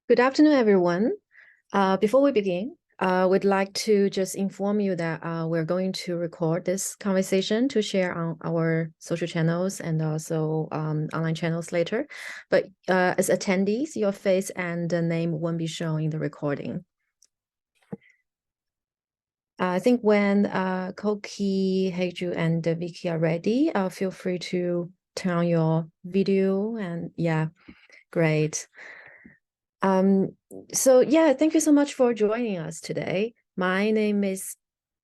Good afternoon, everyone. Before we begin, we'd like to just inform you that we're going to record this conversation to share on our social channels and also online channels later. But as attendees, your face and the name won't be shown in the recording. I think when Koki, Haeju, and Vicki are ready, feel free to turn on your video and yeah, great. So yeah, thank you so much for joining us today. My name is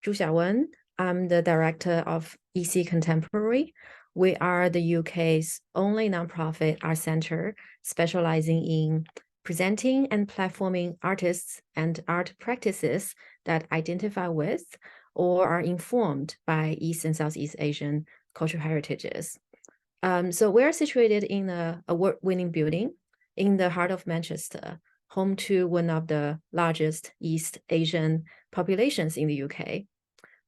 Zhu Xiaowen. I'm the director of esea Contemporary. We are the UK's only nonprofit art center specializing in presenting and platforming artists and art practices that identify with or are informed by East and Southeast Asian cultural heritages. So we're situated in an award-winning building in the heart of Manchester, home to one of the largest East Asian populations in the UK.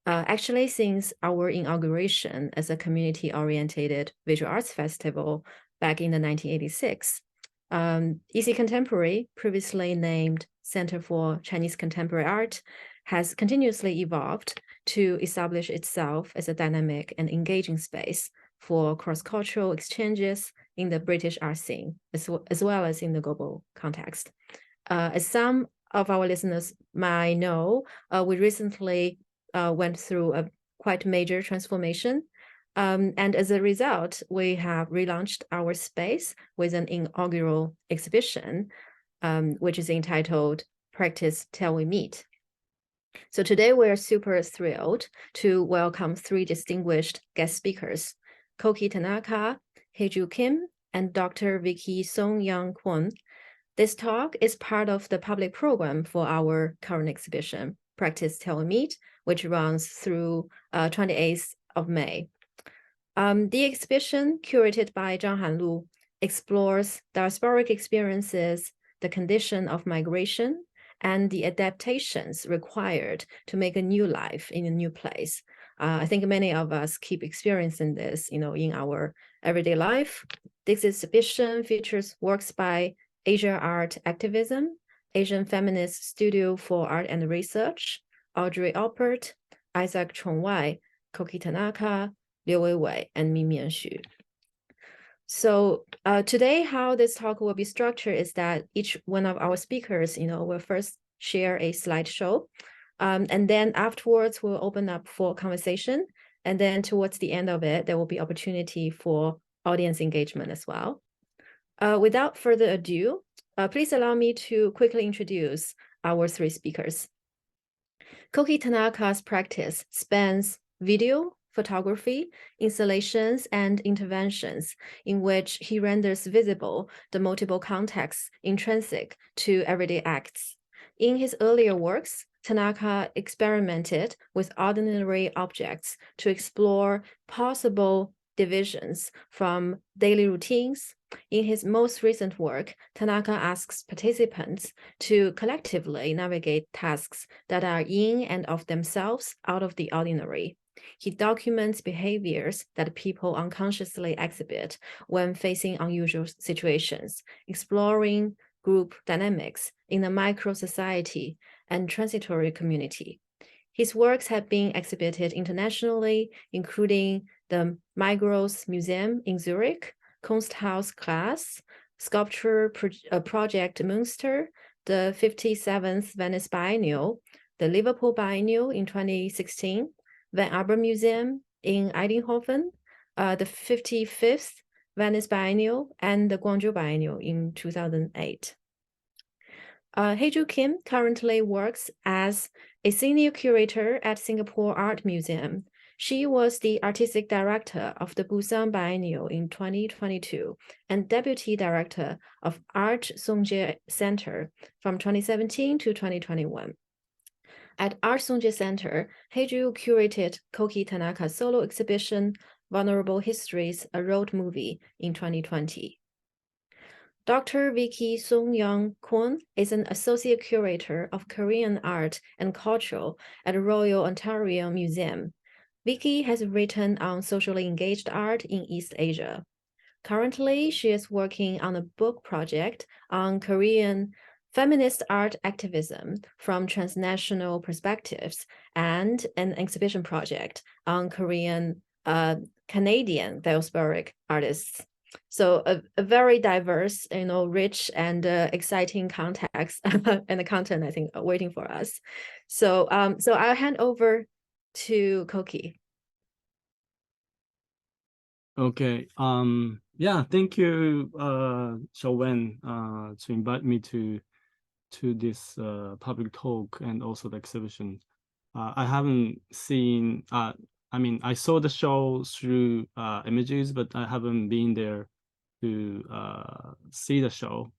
Actually, since our inauguration as a community-oriented visual arts festival back in the 1986, esea Contemporary, previously named Center for Chinese Contemporary Art, has continuously evolved to establish itself as a dynamic and engaging space for cross-cultural exchanges in the British art scene, as well as in the global context. As some of our listeners might know, we recently went through a quite major transformation. And as a result, we have relaunched our space with an inaugural exhibition, which is entitled Practice Till We Meet. So today we're super thrilled to welcome three distinguished guest speakers, Koki Tanaka, Haeju Kim, and Dr. Vicki Sung-yeon Kwon. This talk is part of the public program for our current exhibition, Practice Till We Meet, which runs through 28th of May. The exhibition, curated by Zhang Hanlu, explores diasporic experiences, the condition of migration, and the adaptations required to make a new life in a new place. I think many of us keep experiencing this, in our everyday life. This exhibition features works by Asia Art Activism, Asian Feminist Studio for Art and Research, Audrey Alpert, Isaac Chong-Wai, Koki Tanaka, Liu Weiwei, and Mimian Xu. So today, how this talk will be structured is that each one of our speakers, will first share a slideshow, and then afterwards we'll open up for conversation, and then towards the end of it, there will be opportunity for audience engagement as well. Without further ado, please allow me to quickly introduce our three speakers. Koki Tanaka's practice spans video, photography, installations, and interventions in which he renders visible the multiple contexts intrinsic to everyday acts. In his earlier works, Tanaka experimented with ordinary objects to explore possible divisions from daily routines. In his most recent work, Tanaka asks participants to collectively navigate tasks that are in and of themselves out of the ordinary. He documents behaviors that people unconsciously exhibit when facing unusual situations, exploring group dynamics in a micro-society and transitory community. His works have been exhibited internationally, including the Migros Museum in Zurich, Kunsthaus Glas, Sculpture Project Münster, the 57th Venice Biennial, the Liverpool Biennial in 2016, Van Arbor Museum in Eindhoven, the 55th Venice Biennial, and the Guangzhou Biennial in 2008. Haeju Kim currently works as a senior curator at Singapore Art Museum. She was the artistic director of the Busan Biennial in 2022 and deputy director of Art Songjie Center from 2017 to 2021. At Art Songjie Center, Haeju curated Koki Tanaka's solo exhibition, Vulnerable Histories, a road movie, in 2020. Dr. Vicki Sung-yeon Kwon is an associate curator of Korean art and culture at Royal Ontario Museum. Vicki has written on socially engaged art in East Asia. Currently, she is working on a book project on Korean feminist art activism from transnational perspectives, and an exhibition project on Korean Canadian diasporic artists. So a very diverse, rich and exciting context and the content, I think, waiting for us. So I'll hand over to Koki. Okay. Yeah, thank you, Xiaowen, to invite me to this public talk and also the exhibition. I haven't seen, I mean, I saw the show through images, but I haven't been there to see the show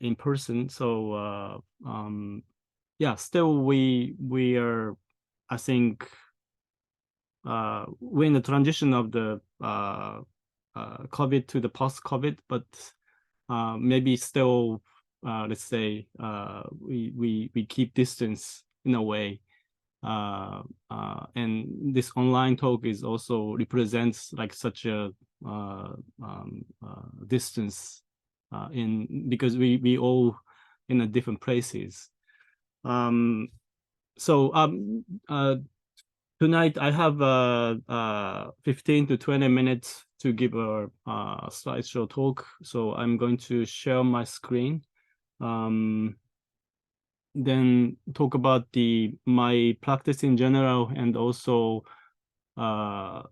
in person. So yeah, still we are, I think, we're in the transition of the COVID to the post-COVID, but maybe still, let's say, we keep distance in a way. And this online talk is also represents like such a distance because we all in a different places. Tonight I have 15 to 20 minutes to give a slideshow talk. So I'm going to share my screen. Then talk about my practice in general, and also the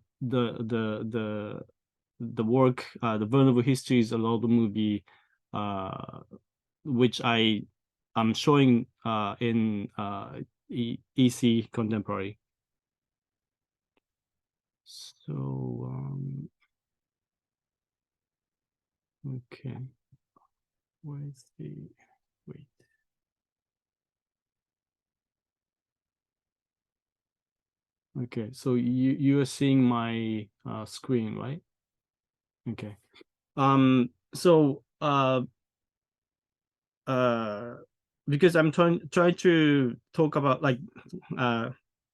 work, the Vulnerable Histories, a lot of movie, which I'm showing in EC Contemporary. So okay, where's the wait? Okay, so you are seeing my screen, right? Okay. So because I'm trying to talk about, like,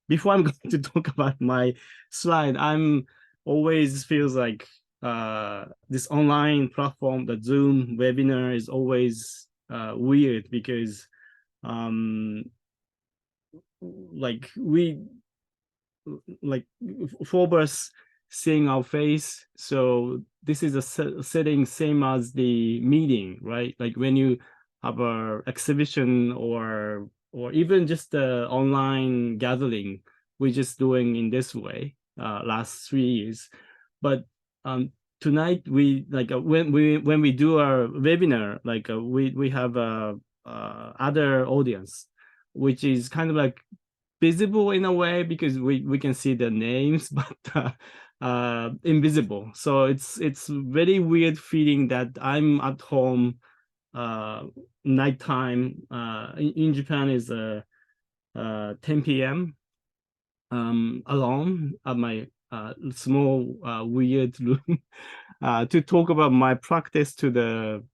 before I'm going to talk about my slide, I'm always feels like this online platform, the Zoom webinar, is always weird because like four of us seeing our face, so this is a setting same as the meeting, right? Like when you have a exhibition or even just the online gathering, we're just doing in this way last 3 years. But tonight we like when we do our webinar, like we have other audience, which is kind of like visible in a way because we can see the names, but invisible. So it's very weird feeling that I'm at home, nighttime. In Japan is 10 p.m. Alone at my small weird room to talk about my practice to the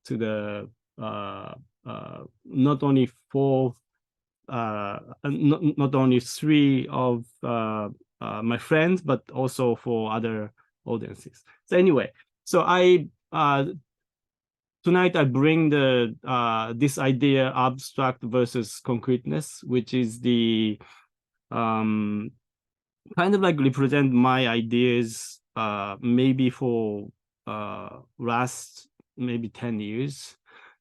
not only four not only three of my friends, but also for other audiences. So anyway, so I tonight I bring the this idea, abstract versus concreteness, which is the kind of like represent my ideas maybe for last maybe 10 years.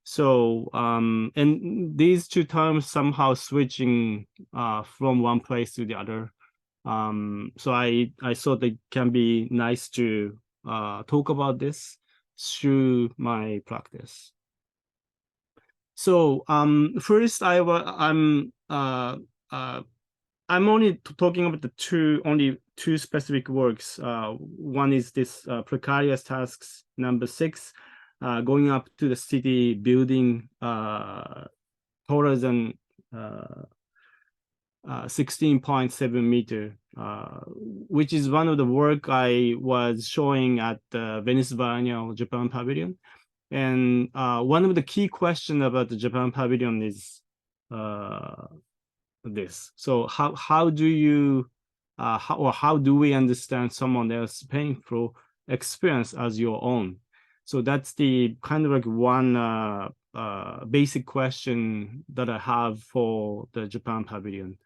So and these two terms somehow switching from one place to the other. So I thought it can be nice to talk about this through my practice. So first I'm only talking about only two specific works. One is this precarious tasks number 6, going up to the city building taller than 16.7 meter, which is one of the work I was showing at the Venice Biennial Japan Pavilion. And one of the key questions about the Japan Pavilion is this. So how do you how do we understand someone else's painful experience as your own? So that's the kind of like one basic question that I have for the Japan Pavilion.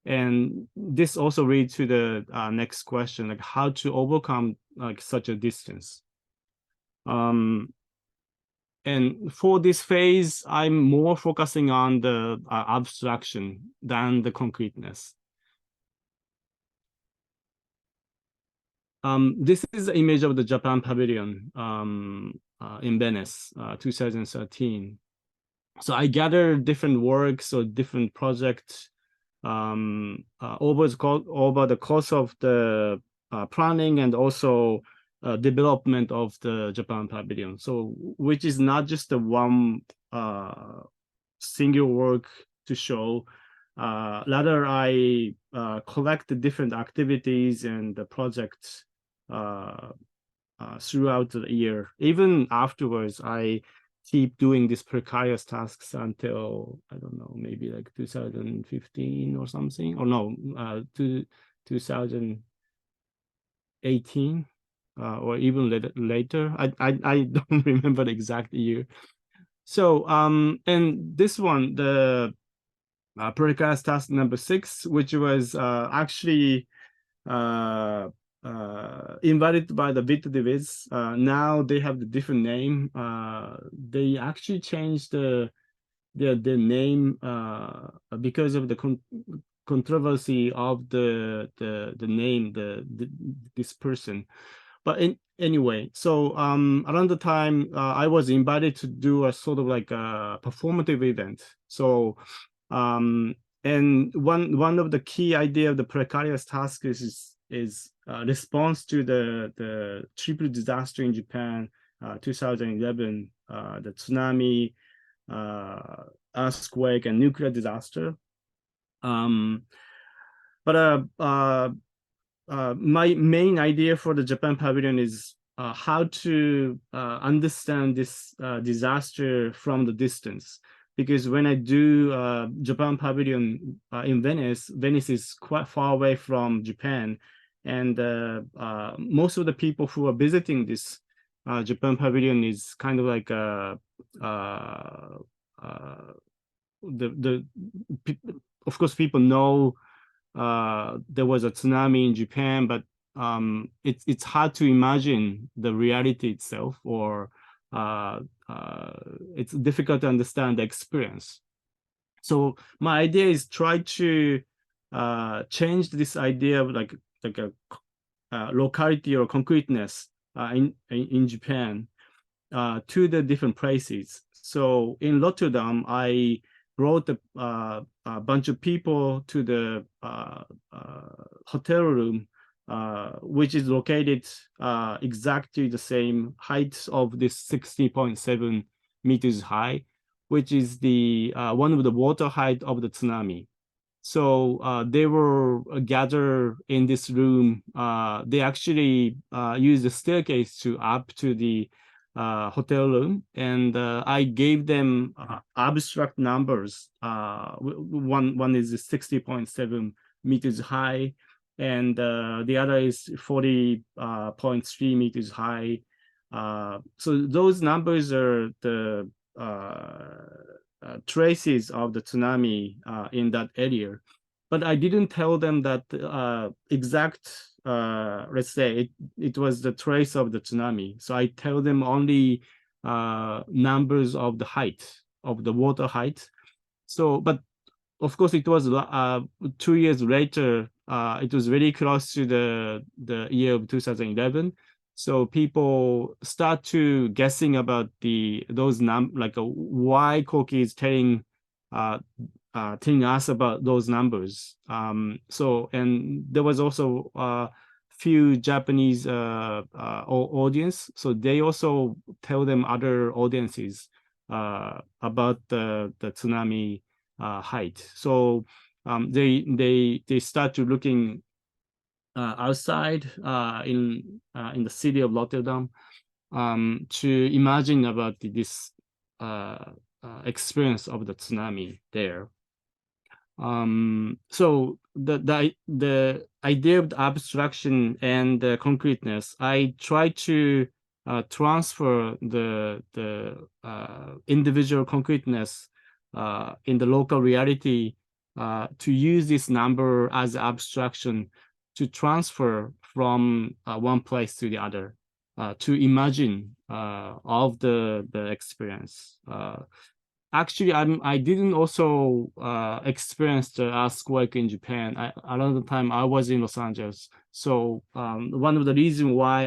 And this also leads to the next question, like how to overcome like such a distance. And for this phase, I'm more focusing on the abstraction than the concreteness. This is the image of the Japan Pavilion in Venice, 2013. So I gathered different works or different projects over the course of the planning and also development of the Japan Pavilion. So which is not just the one single work to show. Rather, I collect the different activities and the projects throughout the year. Even afterwards, I keep doing these precarious tasks until, I don't know, maybe like 2015 or something, or no, 2018, or even later. I don't remember the exact year. So, and this one, the precarious task number 6, which was actually invited by the Vita Diviz. Now they have the different name. They actually changed the name because of the controversy of the name, this person. But anyway, so around the time I was invited to do a sort of like a performative event. So and one of the key idea of the precarious task is response to the triple disaster in Japan, 2011, the tsunami, earthquake, and nuclear disaster. But my main idea for the Japan Pavilion is how to understand this disaster from the distance. Because when I do Japan Pavilion in Venice, Venice is quite far away from Japan. And most of the people who are visiting this Japan Pavilion is kind of like of course, people know there was a tsunami in Japan, but it's hard to imagine the reality itself, or it's difficult to understand the experience. So my idea is try to change this idea of like a locality or concreteness in Japan to the different places. So in Rotterdam, I brought a bunch of people to the hotel room, which is located exactly the same height of this 60.7 meters high, which is the one of the water height of the tsunami. So they were gathered in this room. They actually used the staircase to up to the hotel room, and I gave them abstract numbers. One is 60.7 meters high, and the other is 40.3 meters high. So those numbers are the traces of the tsunami in that area. But I didn't tell them that exact, let's say it was the trace of the tsunami. So I tell them only numbers of the height, of the water height. So, but of course it was 2 years later, it was very close to the year of 2011. So people start to guessing about those like why Koki is telling us about those numbers. So, and there was also a few Japanese audience, so they also tell them other audiences about the tsunami height. So they start to looking outside in the city of Rotterdam to imagine about this experience of the tsunami there. So the idea of the abstraction and the concreteness, I try to transfer the individual concreteness in the local reality, to use this number as abstraction to transfer from one place to the other, to imagine of the experience. Actually, I didn't also experience the earthquake in Japan. Around the time I was in Los Angeles. So one of the reasons why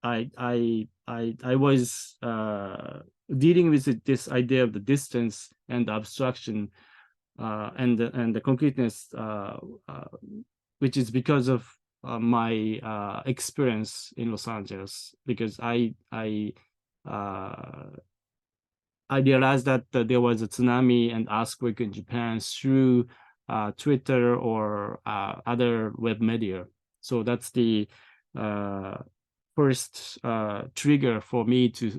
I was dealing with this idea of the distance and the abstraction and the concreteness, which is because of my experience in Los Angeles, because I realized that there was a tsunami and earthquake in Japan through Twitter or other web media. So that's the first trigger for me to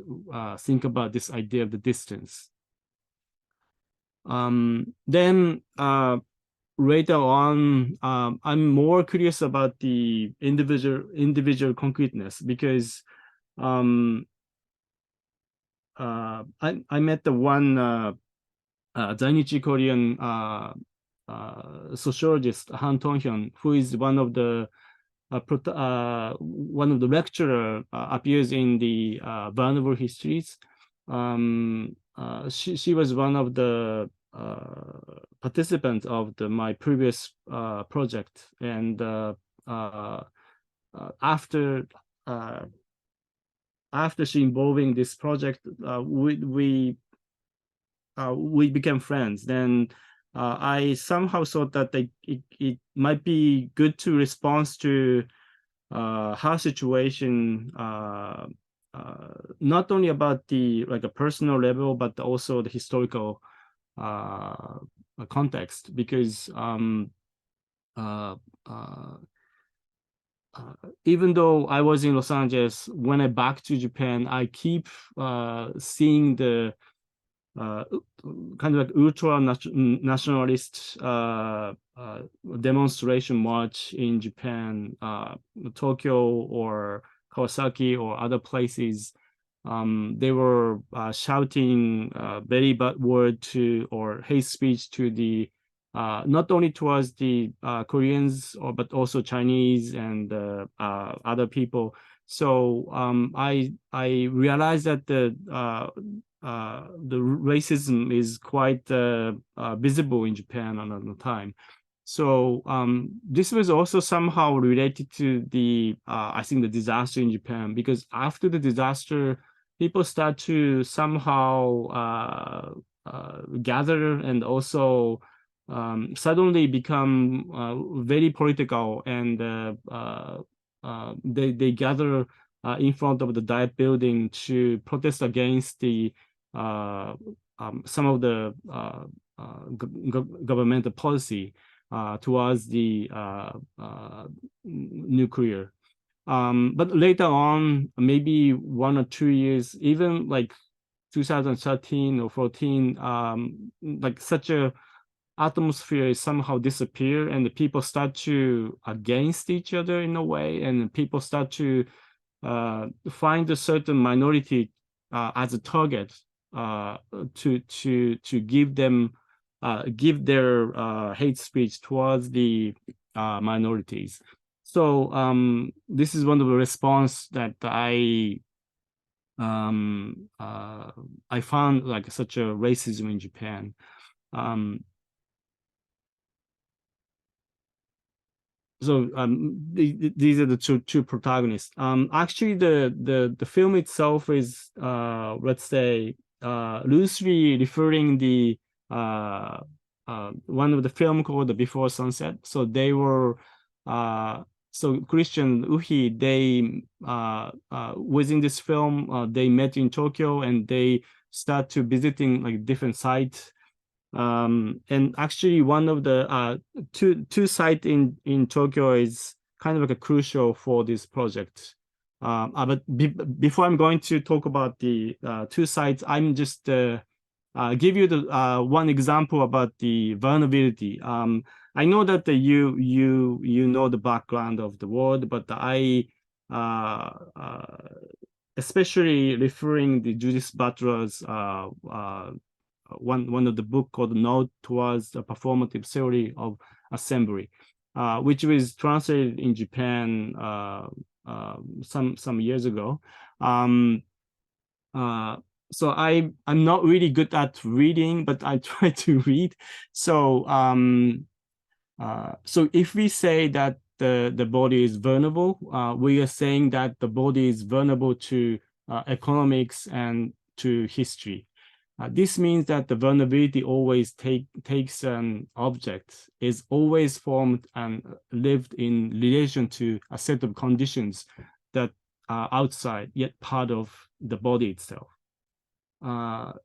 think about this idea of the distance. Then later on, I'm more curious about the individual concreteness, because I met the one Zainichi Korean sociologist, Han Tong-hyun, who is one of the lecturer appears in the Vulnerable Histories. She was one of the participants of my previous project, and after she involving this project, we became friends. Then I somehow thought that it might be good to respond to her situation, not only about the a personal level, but also the historical context, because even though I was in Los Angeles, when I back to Japan, I keep seeing the kind of ultra nationalist demonstration march in Japan, Tokyo or Kawasaki or other places. They were shouting very bad word to or hate speech to the not only towards the Koreans but also Chinese and other people. So I realized that the racism is quite visible in Japan at the time. So this was also somehow related to the I think the disaster in Japan, because after the disaster, people start to somehow gather and also suddenly become very political, and they gather in front of the Diet building to protest against the some of the governmental policy towards the nuclear. But later on, maybe 1 or 2 years, even like 2013 or 14, like such a atmosphere is somehow disappear, and the people start to against each other in a way, and people start to find a certain minority as a target to give them give their hate speech towards the minorities. So this is one of the response that I found like such a racism in Japan. So these are the two protagonists. Actually, the film itself is let's say loosely referring the one of the film called The Before Sunset. So they were so Christian Uhi, they within this film they met in Tokyo, and they start to visiting like different sites. And actually one of the two sites in Tokyo is kind of like a crucial for this project. But before I'm going to talk about the two sites, I'm just give you the one example about the vulnerability. I know that you know the background of the world, but I especially referring the Judith Butler's one of the book called Note Towards the Performative Theory of Assembly, which was translated in Japan some years ago. So I'm not really good at reading, but I try to read. So so if we say that the body is vulnerable, we are saying that the body is vulnerable to economics and to history. This means that the vulnerability always takes an object, is always formed and lived in relation to a set of conditions that are outside, yet part of the body itself.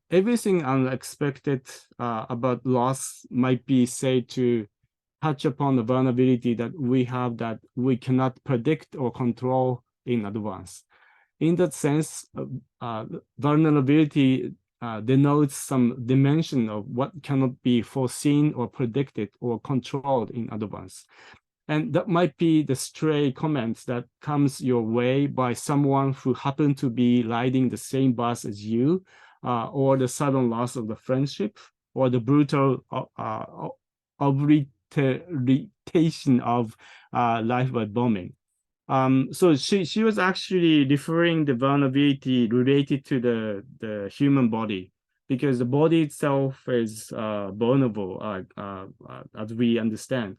Everything unexpected about loss might be said to touch upon the vulnerability that we have that we cannot predict or control in advance. In that sense, vulnerability denotes some dimension of what cannot be foreseen or predicted or controlled in advance. And that might be the stray comments that comes your way by someone who happened to be riding the same bus as you, or the sudden loss of the friendship, or the brutal obliteration of life by bombing. So she was actually referring the vulnerability related to the human body, because the body itself is vulnerable, as we understand.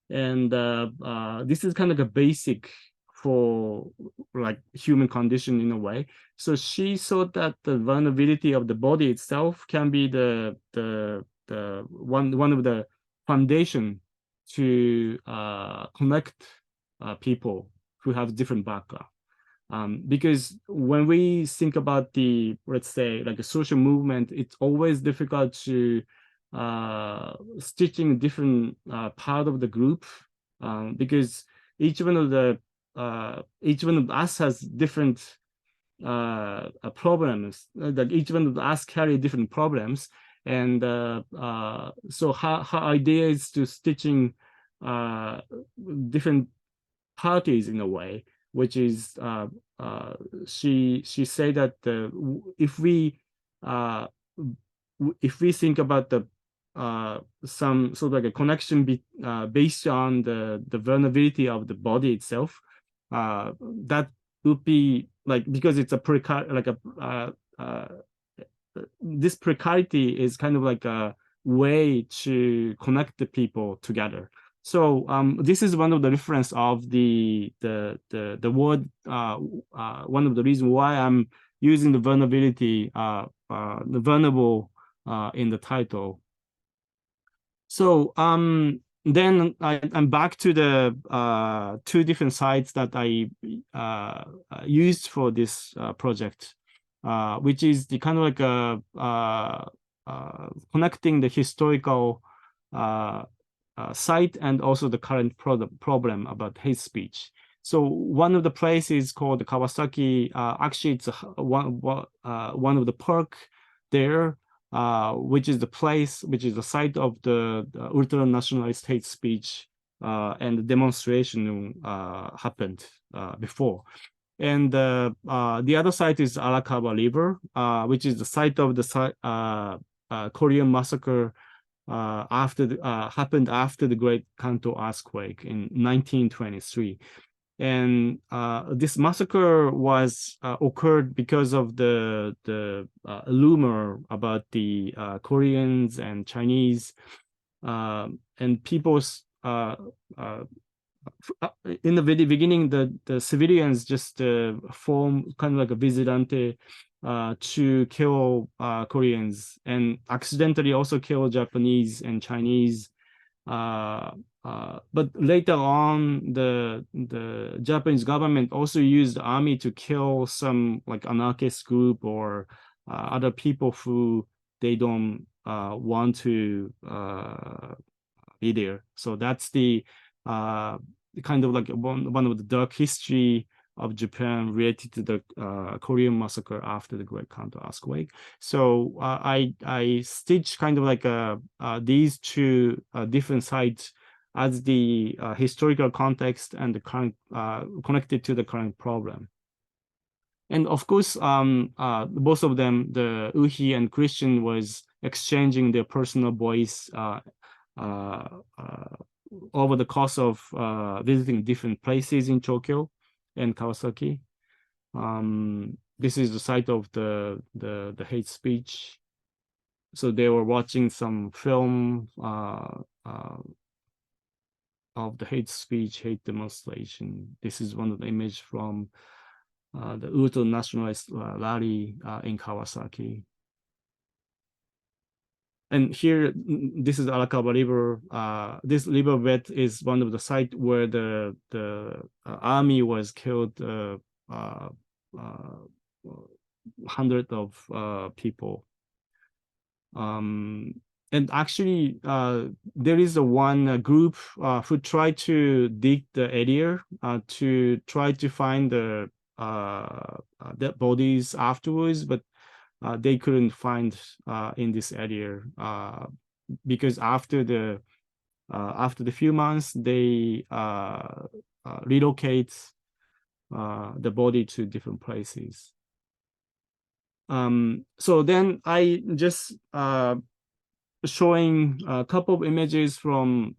And this is kind of a basic for like human condition in a way. So she thought that the vulnerability of the body itself can be the one of the foundation to connect people who have different background. Because when we think about the, let's say, like a social movement, it's always difficult to stitching different part of the group, because each one of us has different problems. That each one of us carry different problems, and so her idea is to stitching different parties in a way, which is she said that if we think about the some sort of like a connection based on the vulnerability of the body itself, that would be like, because it's a this precarity is kind of like a way to connect the people together. So this is one of the reference of the word. One of the reasons why I'm using the vulnerability, the vulnerable in the title. So then I'm back to the two different sites that I used for this project, which is the kind of like connecting the historical site and also the current problem about hate speech. So one of the places called Kawasaki, actually it's one of the park there, which is the place, which is the site of the ultra-nationalist hate speech and the demonstration happened before. And the other site is Arakawa River, which is the site of the Korean massacre happened after the Great Kanto earthquake in 1923. And this massacre was occurred because of the rumor about the Koreans and Chinese and people's in the very beginning, the civilians just form kind of like a vigilante to kill Koreans, and accidentally also kill Japanese and Chinese. But later on, the Japanese government also used the army to kill some like anarchist group or other people who they don't want to be there. So that's the kind of like one of the dark history of Japan related to the Korean massacre after the Great Kanto earthquake. So I stitched kind of like these two different sites as the historical context and the current connected to the current problem. And of course, both of them, the Uhi and Christian, was exchanging their personal voice over the course of visiting different places in Tokyo and Kawasaki. This is the site of the hate speech. So they were watching some film of the hate speech, hate demonstration. This is one of the images from the Ultra Nationalist rally in Kawasaki. And here, this is Arakawa River. This riverbed is one of the sites where the army was killed. Hundreds of people. And actually, there is one group who tried to dig the area to try to find the dead bodies afterwards, but they couldn't find in this area because after the few months they relocate the body to different places. So then I just showing a couple of images from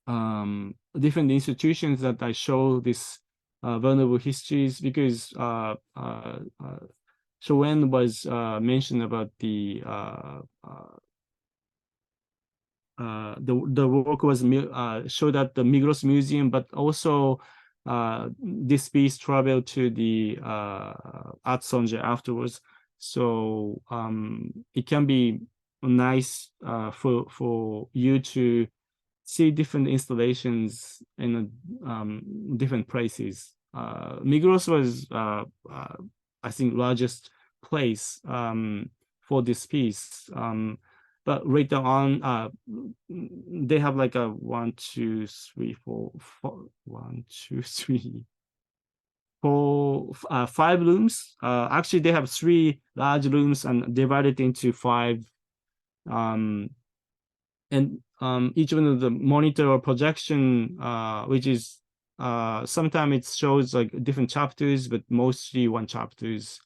different institutions that I show this vulnerable histories, because Xiaowen was mentioned about the work was showed at the Migros Museum, but also this piece traveled to the Art Sonje afterwards. So it can be nice for you to see different installations in different places. Migros was I think largest place for this piece, but later on they have like a 1, 2, 3, 4, 1, 2, 3, 4, 5 rooms. Actually, they have 3 large rooms and divided into 5. And each one of the monitor or projection, which is sometimes it shows like different chapters, but mostly one chapters.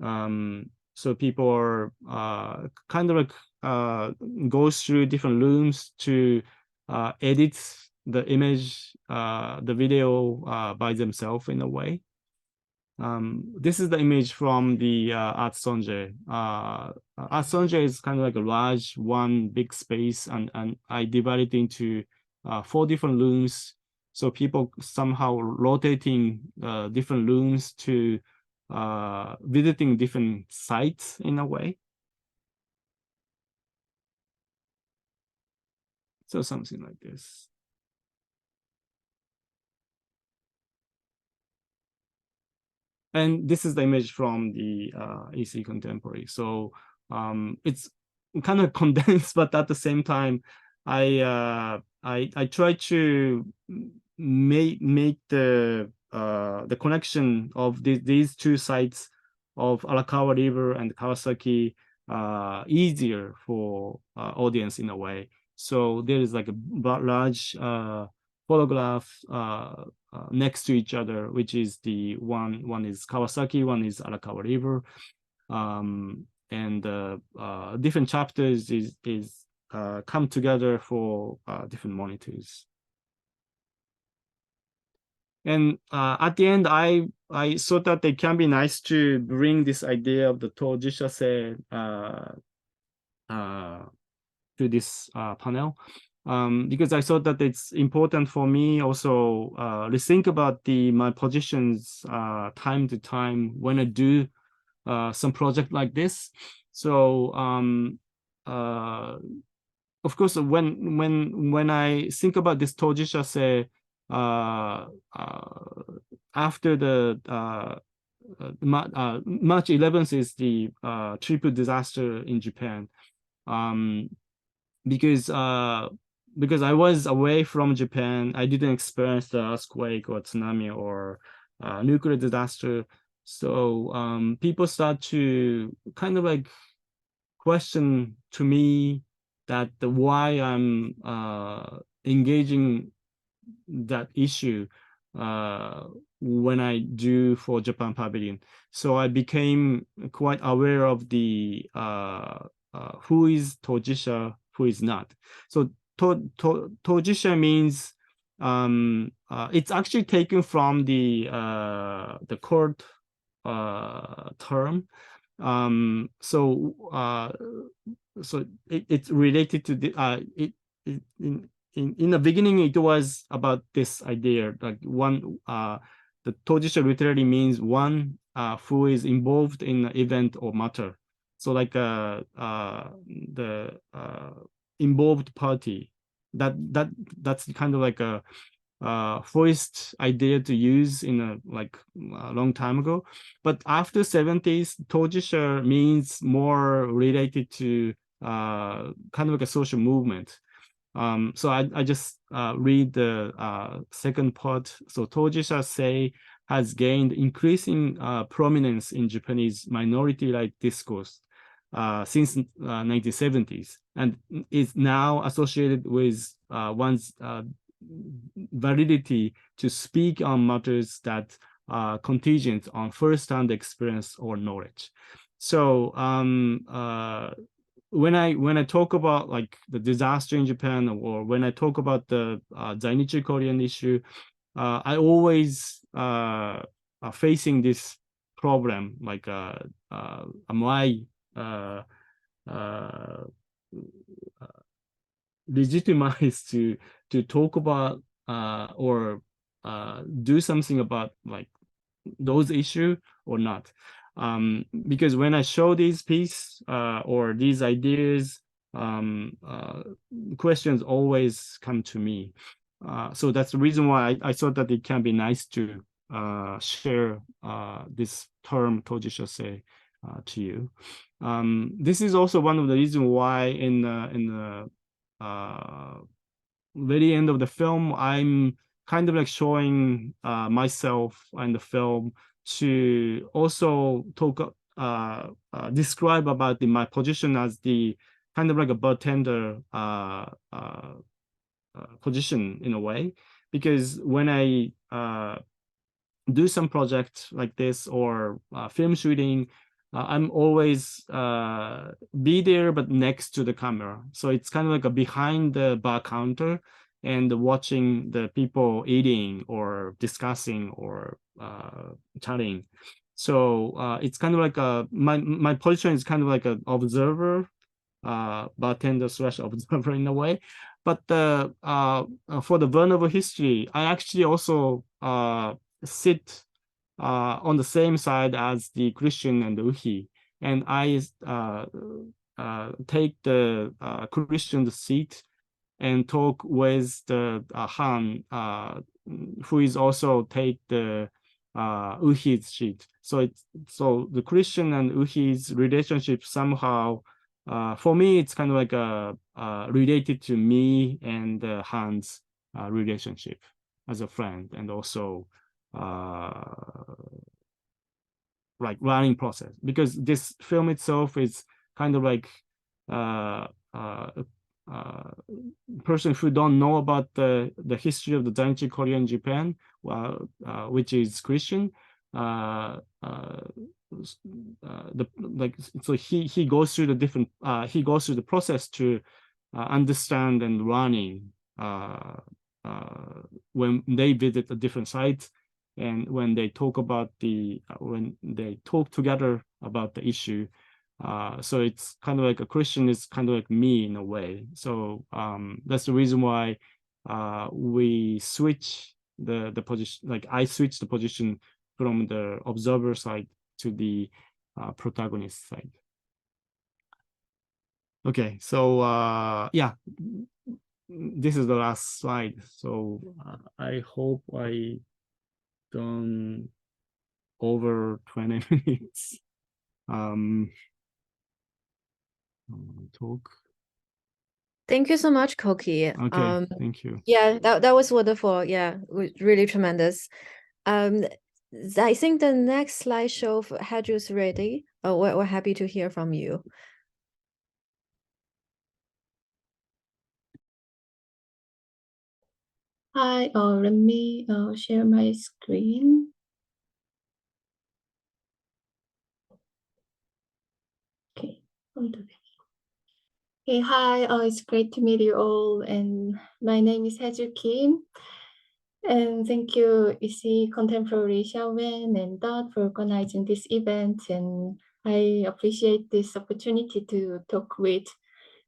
So people are kind of like goes through different rooms to edit the image, the video by themselves in a way. This is the image from the Art Sonje. Art Sonje is kind of like a large one big space, and I divided into 4 different rooms. So people somehow rotating different rooms to visiting different sites in a way. So something like this. And this is the image from the EC Contemporary. So it's kind of condensed, but at the same time, I try to make the connection of these 2 sites of Arakawa River and Kawasaki easier for audience in a way. So there is like a large photograph next to each other, which is the one is Kawasaki, one is Arakawa River, and different chapters is come together for different monitors. And at the end, I thought that it can be nice to bring this idea of the Tojishase to this panel. Because I thought that it's important for me also to think about my positions time to time when I do some project like this. So of course, when I think about this Tojishase after the March 11th is the triple disaster in Japan. Because I was away from Japan, I didn't experience the earthquake or tsunami or nuclear disaster. So people start to kind of like question to me that why I'm engaging that issue when I do for Japan Pavilion. So I became quite aware of the who is Tojisha, who is not. So Tojisha means it's actually taken from the court term. So it's related to the in the beginning it was about this idea, like one the Tojisha literally means one who is involved in the event or matter. So like the involved party. That's kind of like a first idea to use in a long time ago. But after 70s, Tojisha means more related to kind of like a social movement. So I just read the second part. So Tojisha say has gained increasing prominence in Japanese minority right discourse since 1970s, and is now associated with one's validity to speak on matters that are contingent on first-hand experience or knowledge. So when I talk about like the disaster in Japan, or when I talk about the Zainichi Korean issue, I always facing this problem, like am I legitimized to talk about or do something about like those issues or not? Because when I show these pieces or these ideas, questions always come to me. So that's the reason why I thought that it can be nice to share this term Tojishase to you. This is also one of the reasons why in the very end of the film, I'm kind of like showing myself and the film to also talk, describe about my position as the kind of like a bartender position in a way, because when I do some project like this or film shooting, I'm always be there but next to the camera. So it's kind of like a behind the bar counter and watching the people eating or discussing or chatting. So it's kind of like my position is kind of like an observer, bartender / observer in a way. But for the vulnerable history, I actually also sit on the same side as the Christian and the Uhi, and I take the Christian seat and talk with the Han, who is also take the Uhi's seat. So the Christian and Uhi's relationship somehow, for me, it's kind of like related to me and Han's relationship as a friend, and also like learning process, because this film itself is kind of like person who don't know about the history of the Zainichi Korean Japan, which is Christian, so he goes through the different he goes through the process to understand and learning when they visit a different site, and when they talk about when they talk together about the issue. So it's kind of like a Christian is kind of like me in a way. So that's the reason why we switch the position. Like I switch the position from the observer side to the protagonist side. Okay, so yeah, this is the last slide. So I hope I done over 20 minutes. Talk. Thank you so much, Koki. Okay, thank you. Yeah, that was wonderful. Yeah, really tremendous. I think the next slideshow for Haeju's ready. We're happy to hear from you. Hi, let me share my screen. Okay, hold on. Hey, hi, it's great to meet you all, and my name is Haeju Kim, and thank you, EC Contemporary Xiaowen and Dot for organizing this event, and I appreciate this opportunity to talk with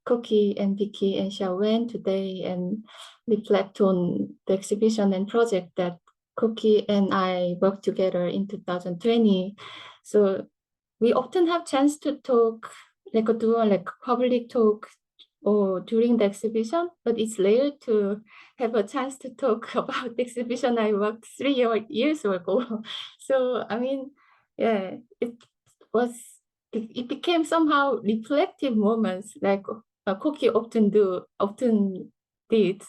Koki and Vicki and Xiaowen today and reflect on the exhibition and project that Koki and I worked together in 2020. So we often have chance to talk, like a public talk or during the exhibition, but it's rare to have a chance to talk about the exhibition I worked 3 years ago. So I mean, yeah, was it became somehow reflective moments like Koki often did.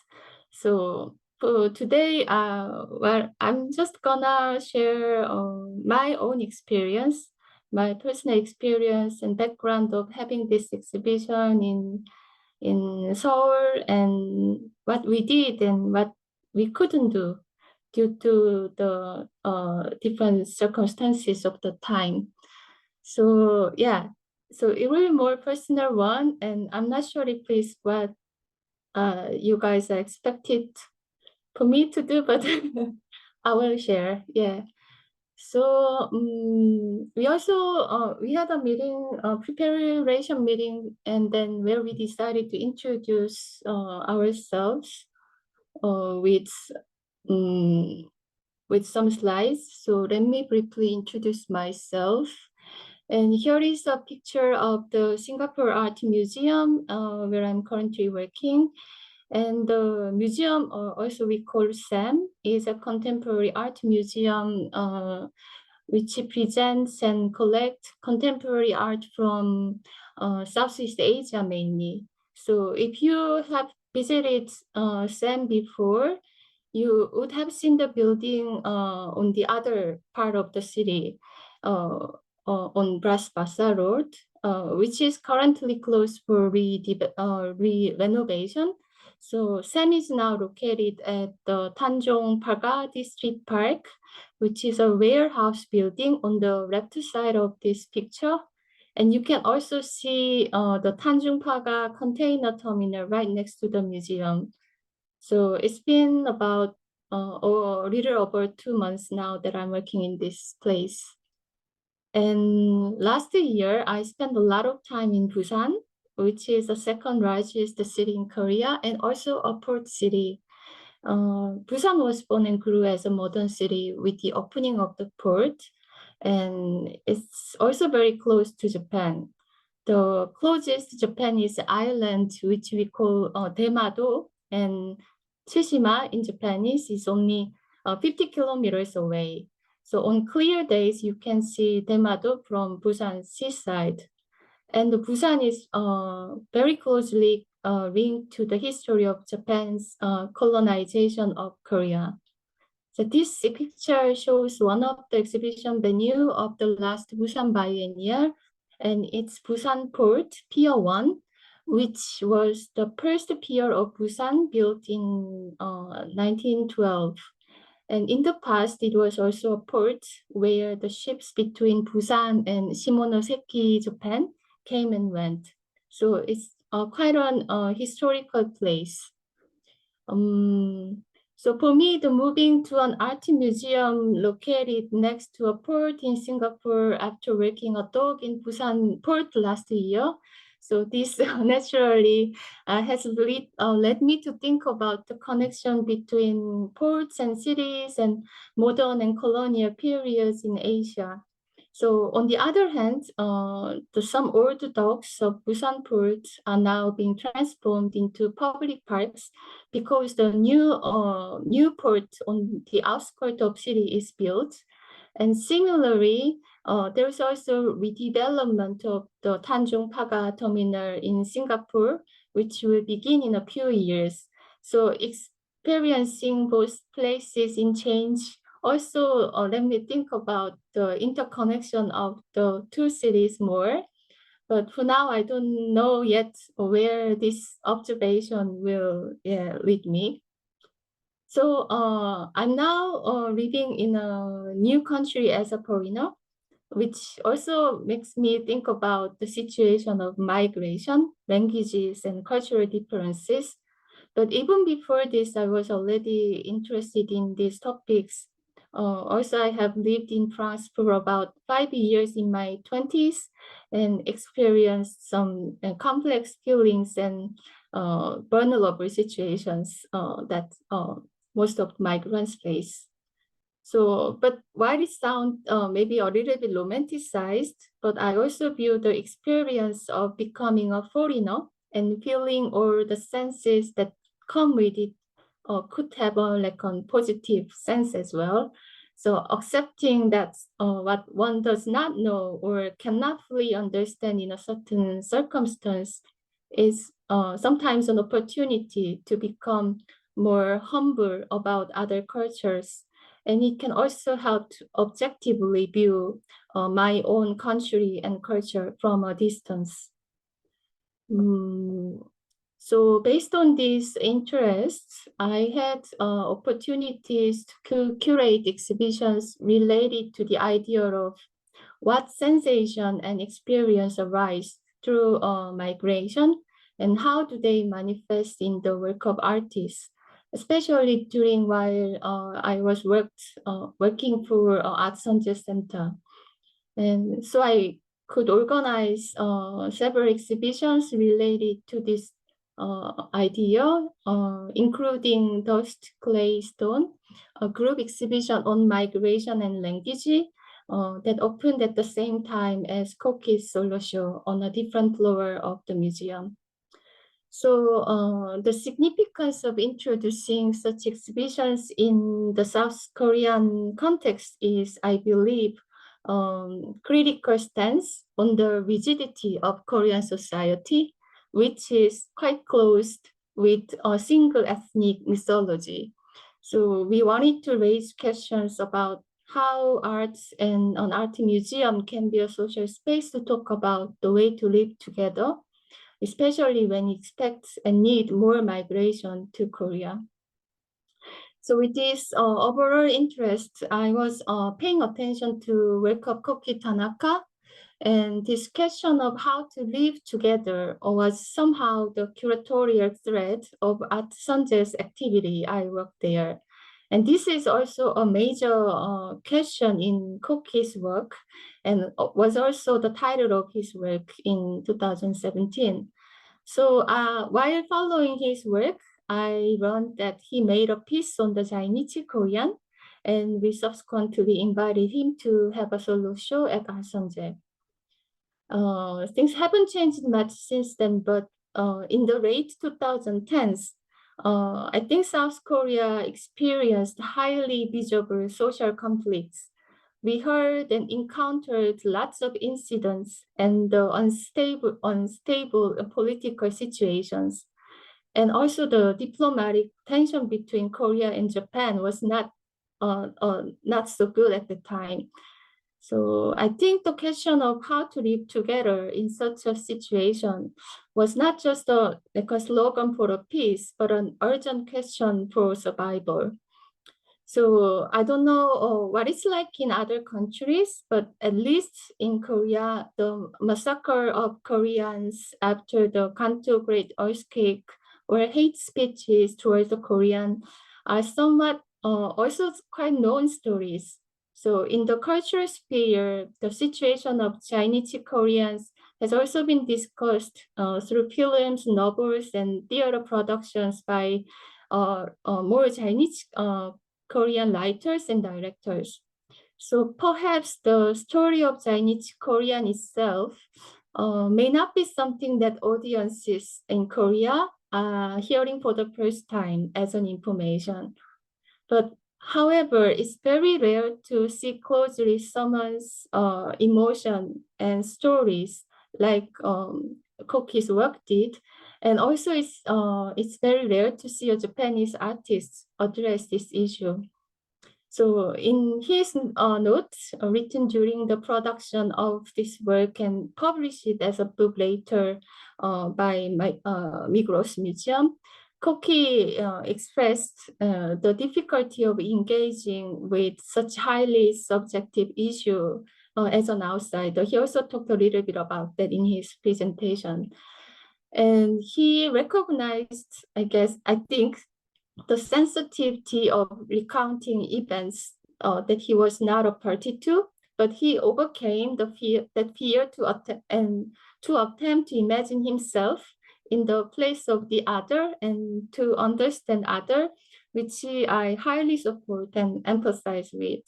So for today, well, I'm just gonna share my own experience, my personal experience and background of having this exhibition in Seoul, and what we did and what we couldn't do due to the different circumstances of the time. So yeah, so it will be more personal one, and I'm not sure if it's what you guys are expected for me to do, but I will share. Yeah. So we also we had a meeting, preparation meeting, and then where we decided to introduce ourselves with some slides. So let me briefly introduce myself. And here is a picture of the Singapore Art Museum, where I'm currently working. And the museum, also we call SAM, is a contemporary art museum which presents and collects contemporary art from Southeast Asia mainly. So if you have visited SAM before, you would have seen the building on the other part of the city, on Bras Basah Road, which is currently closed for renovation. So SAM is now located at the Tanjong Pagar District Park, which is a warehouse building on the left side of this picture. And you can also see the Tanjung Pagar container terminal right next to the museum. So it's been about a little over 2 months now that I'm working in this place. And last year, I spent a lot of time in Busan, which is the second largest city in Korea and also a port city. Busan was born and grew as a modern city with the opening of the port, and it's also very close to Japan. The closest Japanese island, which we call Daemado, and Tsushima in Japanese is only 50 kilometers away. So on clear days, you can see Daemado from Busan seaside. And the Busan is very closely linked to the history of Japan's colonization of Korea. So this picture shows one of the exhibition venue of the last Busan Biennial, and it's Busan Port, Pier 1, which was the first pier of Busan built in 1912. And in the past, it was also a port where the ships between Busan and Shimonoseki, Japan, came and went. So it's quite an historical place. So for me, the moving to an art museum located next to a port in Singapore after working a dog in Busan port last year. So this naturally has led me to think about the connection between ports and cities and modern and colonial periods in Asia. So on the other hand, some old docks of Busan port are now being transformed into public parks because the new port on the outskirts of city is built. And similarly, there is also redevelopment of the Tanjung Pagar terminal in Singapore, which will begin in a few years. So experiencing both places in change also let me think about the interconnection of the two cities more. But for now, I don't know yet where this observation will lead me. So I'm now living in a new country as a foreigner, which also makes me think about the situation of migration, languages, and cultural differences. But even before this, I was already interested in these topics. Also, I have lived in France for about 5 years in my 20s and experienced some complex feelings and vulnerable situations that most of migrants face. So, but while it sounds maybe a little bit romanticized, but I also view the experience of becoming a foreigner and feeling all the senses that come with it could have a positive sense as well. So accepting that what one does not know or cannot fully understand in a certain circumstance is sometimes an opportunity to become more humble about other cultures. And it can also help to objectively view my own country and culture from a distance. So based on these interests, I had opportunities to curate exhibitions related to the idea of what sensation and experience arise through migration and how do they manifest in the work of artists, especially during while I was working for Art Sonje Center. And so I could organize several exhibitions related to this idea, including Dust, Clay, Stone, a group exhibition on migration and language that opened at the same time as Koki's solo show on a different floor of the museum. So the significance of introducing such exhibitions in the South Korean context is, I believe, critical stance on the rigidity of Korean society, which is quite closed with a single ethnic mythology. So we wanted to raise questions about how arts and an art museum can be a social space to talk about the way to live together, especially when we expect and need more migration to Korea. So with this overall interest, I was paying attention to work of Koki Tanaka, and this question of how to live together was somehow the curatorial thread of Art Sonje's activity. I worked there. And this is also a major question in Koki's work and was also the title of his work in 2017. So while following his work, I learned that he made a piece on the Zainichi Korean, and we subsequently invited him to have a solo show at Art Sonje. Things haven't changed much since then, but in the late 2010s, I think South Korea experienced highly visible social conflicts. We heard and encountered lots of incidents and unstable political situations. And also the diplomatic tension between Korea and Japan was not so good at the time. So I think the question of how to live together in such a situation was not just a slogan for a peace, but an urgent question for survival. So I don't know what it's like in other countries, but at least in Korea, the massacre of Koreans after the Kanto Great Earthquake or hate speeches towards the Korean are somewhat also quite known stories. So in the cultural sphere, the situation of Zainichi Koreans has also been discussed through films, novels, and theater productions by more Chinese Korean writers and directors. So perhaps the story of Zainichi Korean itself may not be something that audiences in Korea are hearing for the first time as an information. But however, it's very rare to see closely someone's emotion and stories like Koki's work did. And also it's very rare to see a Japanese artist address this issue. So in his notes written during the production of this work and published it as a book later by Migros Museum, Koki expressed the difficulty of engaging with such highly subjective issue as an outsider. He also talked a little bit about that in his presentation. And he recognized, I think, the sensitivity of recounting events that he was not a party to, but he overcame the fear to attempt to imagine himself in the place of the other and to understand other, which I highly support and empathize with.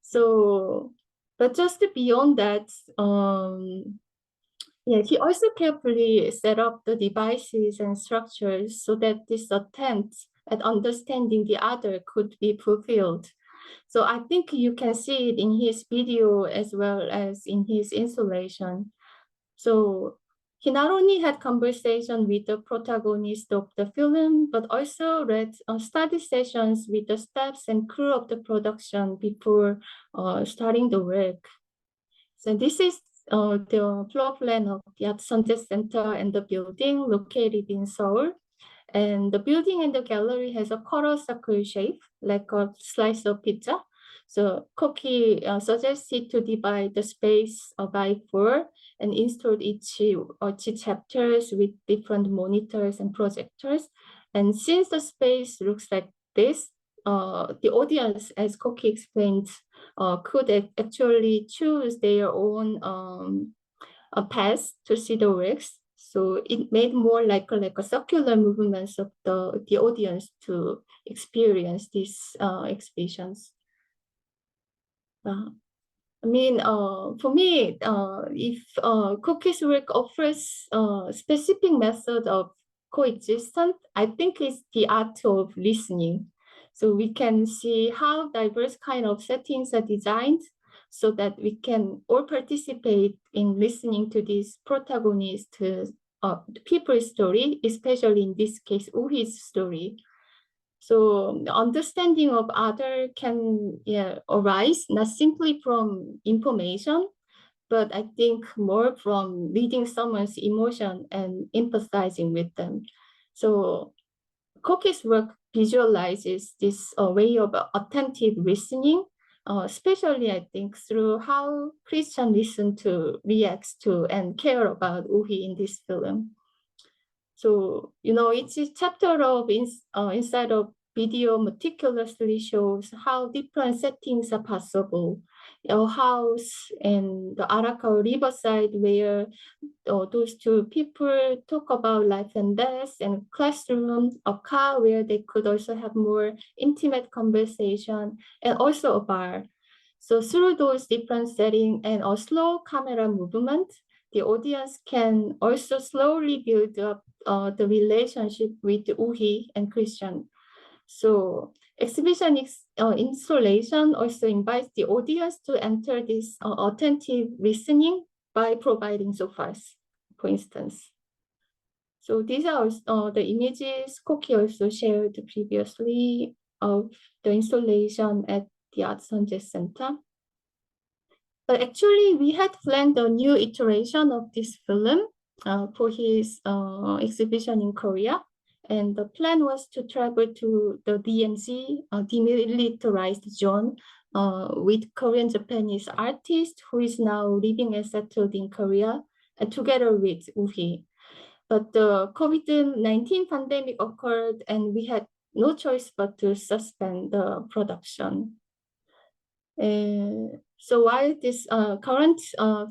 So, but just beyond that, he also carefully set up the devices and structures so that this attempt at understanding the other could be fulfilled. So I think you can see it in his video as well as in his installation. So he not only had conversation with the protagonist of the film, but also read study sessions with the staffs and crew of the production before starting the work. So this is the floor plan of the Art Sunset Center and the building located in Seoul. And the building and the gallery has a quarter circle shape, like a slice of pizza. So Koki suggested to divide the space by 4 and install each chapters with different monitors and projectors. And since the space looks like this, the audience, as Koki explained, could actually choose their own path to see the works. So it made more like a circular movements of the audience to experience these exhibitions. I mean, for me, if Koki's work offers a specific method of coexistence, I think it's the art of listening. So we can see how diverse kind of settings are designed so that we can all participate in listening to this protagonist, people's story, especially in this case, Uhi's story. So the understanding of other can arise not simply from information, but I think more from reading someone's emotion and empathizing with them. So Koki's work visualizes this way of attentive listening, especially I think through how Christian listen to, reacts to, and care about Uhi in this film. So, each chapter of inside of video meticulously shows how different settings are possible. A house and the Arakawa riverside where those two people talk about life and death, and classroom, a car where they could also have more intimate conversation, and also a bar. So through those different settings and a slow camera movement, the audience can also slowly build up the relationship with Uhi and Christian. So exhibition installation also invites the audience to enter this attentive listening by providing sofas, for instance. So these are the images Koki also shared previously of the installation at the Art Sunset Center. But actually, we had planned a new iteration of this film for his exhibition in Korea. And the plan was to travel to the DMZ, demilitarized zone, with Korean Japanese artist who is now living and settled in Korea, and together with Uhi. But the COVID-19 pandemic occurred, and we had no choice but to suspend the production. So while this current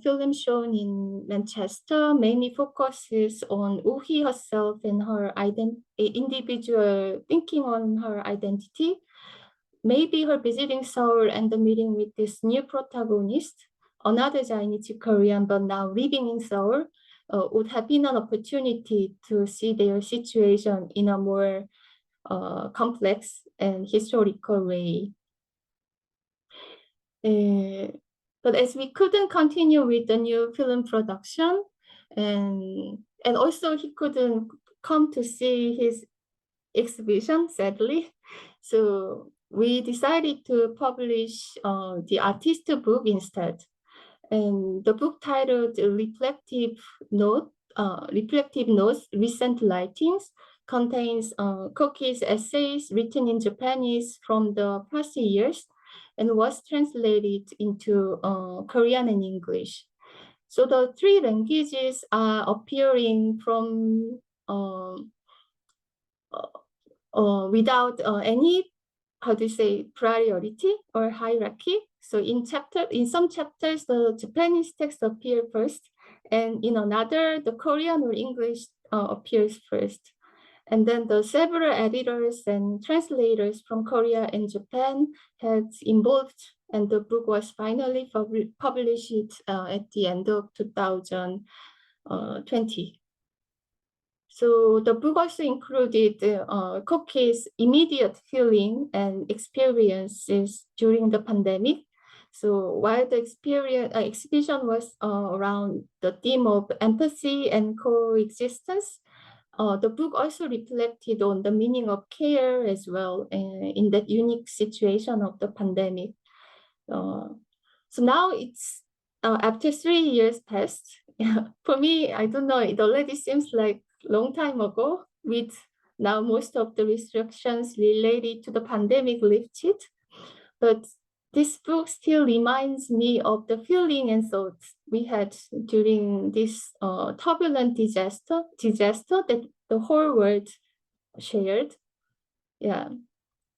film shown in Manchester mainly focuses on Uhi herself and her individual thinking on her identity, maybe her visiting Seoul and the meeting with this new protagonist, another Zainichi Korean but now living in Seoul, would have been an opportunity to see their situation in a more complex and historical way. But as we couldn't continue with the new film production, and also he couldn't come to see his exhibition, sadly, so we decided to publish the artist book instead. And the book titled Reflective Notes, Recent Lightings, contains Koki's essays written in Japanese from the past years and was translated into Korean and English. So the three languages are appearing from without any, how to say, priority or hierarchy. So in some chapters, the Japanese text appears first, and in another, the Korean or English appears first. And then the several editors and translators from Korea and Japan had involved, and the book was finally published at the end of 2020. So the book also included Koki's immediate feeling and experiences during the pandemic. So while the exhibition was around the theme of empathy and coexistence, the book also reflected on the meaning of care as well in that unique situation of the pandemic. So now it's after 3 years passed. For me, I don't know, it already seems like long time ago, with now most of the restrictions related to the pandemic lifted. But this book still reminds me of the feeling and thoughts we had during this turbulent disaster that the whole world shared. Yeah.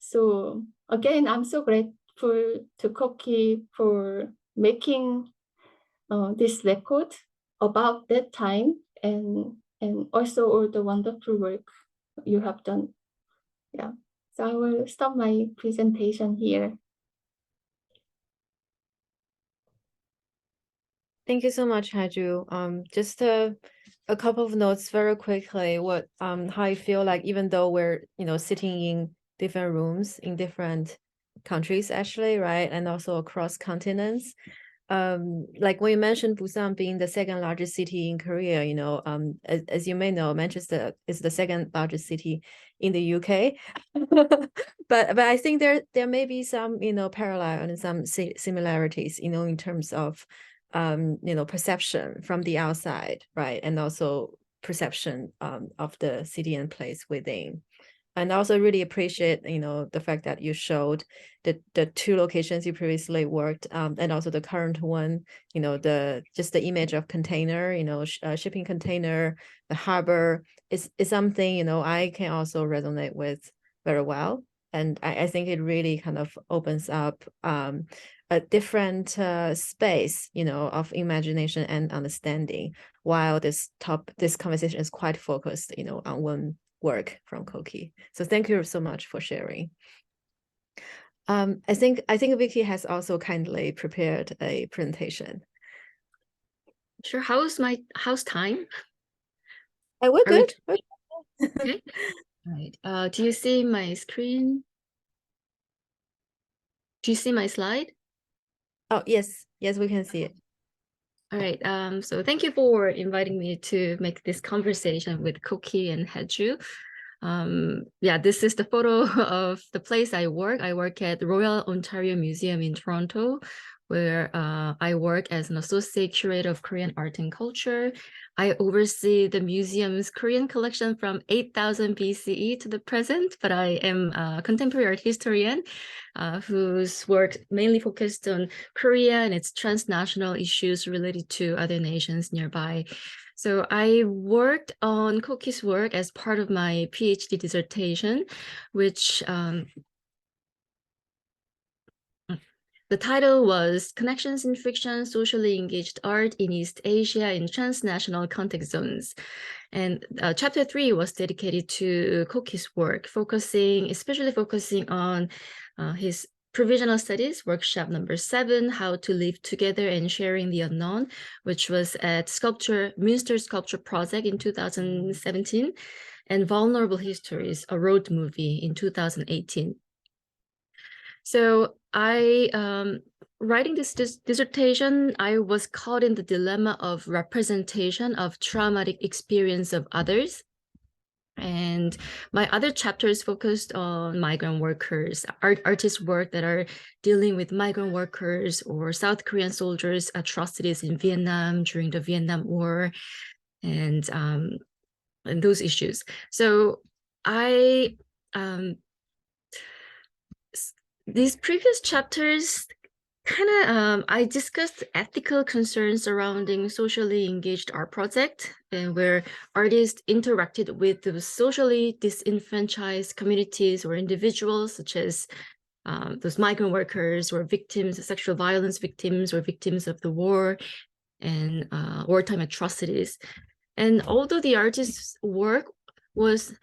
So again, I'm so grateful to Koki for making this record about that time and also all the wonderful work you have done. Yeah. So I will stop my presentation here. Thank you so much, Haeju. Just a couple of notes very quickly. What how I feel like, even though we're sitting in different rooms in different countries, actually, right, and also across continents. Like when you mentioned Busan being the second largest city in Korea, as you may know, Manchester is the second largest city in the UK. but I think there may be some parallel and some similarities in terms of perception from the outside, right, and also perception of the city and place within. And I also really appreciate, the fact that you showed the two locations you previously worked, and also the current one, just the image of container, shipping container, the harbor is something, I can also resonate with very well. And I think it really kind of opens up a different space, of imagination and understanding, while this conversation is quite focused, on one work from Koki. So thank you so much for sharing. I think Vicki has also kindly prepared a presentation. Sure. How's time? We're good. Okay. All right. Do you see my screen? Do you see my slide? Oh, yes, we can see it. All right. So thank you for inviting me to make this conversation with Koki and Haeju. Yeah, this is the photo of the place I work. I work at the Royal Ontario Museum in Toronto, where I work as an associate curator of Korean art and culture. I oversee the museum's Korean collection from 8000 BCE to the present, but I am a contemporary art historian whose work mainly focused on Korea and its transnational issues related to other nations nearby. So I worked on Koki's work as part of my PhD dissertation, which the title was Connections in Fiction, Socially Engaged Art in East Asia in Transnational Context Zones. And chapter 3 was dedicated to Koki's work, especially focusing on his Provisional Studies Workshop number 7, How to Live Together and Sharing the Unknown, which was at Münster Sculpture Project in 2017, and Vulnerable Histories, a road movie in 2018. So writing this dissertation, I was caught in the dilemma of representation of traumatic experience of others. And my other chapters focused on migrant workers, artist work that are dealing with migrant workers or South Korean soldiers' atrocities in Vietnam during the Vietnam War, and those issues. So these previous chapters I discussed ethical concerns surrounding socially engaged art project, and where artists interacted with the socially disenfranchised communities or individuals, such as those migrant workers or victims, sexual violence victims, or victims of the war and wartime atrocities. And although the artist's work was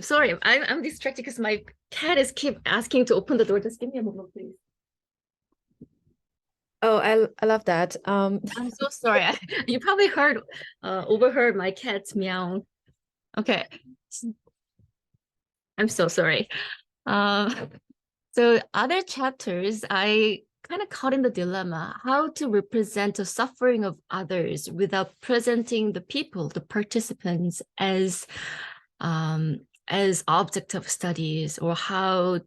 sorry, I'm distracted because my cat is keep asking to open the door. Just give me a moment, please. Oh, I love that. I'm so sorry. You probably overheard my cat's meow. Okay. I'm so sorry. So other chapters, I kind of caught in the dilemma, how to represent the suffering of others without presenting the people, the participants, as object of studies, or how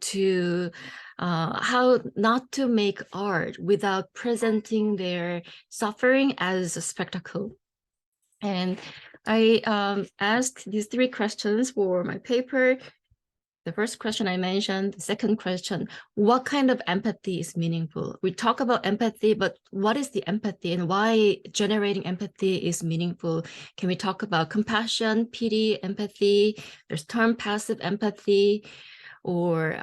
not to make art without presenting their suffering as a spectacle. And I asked these 3 questions for my paper. The first question I mentioned, the second question, what kind of empathy is meaningful? We talk about empathy, but what is the empathy and why generating empathy is meaningful? Can we talk about compassion, pity, empathy? There's term passive empathy, or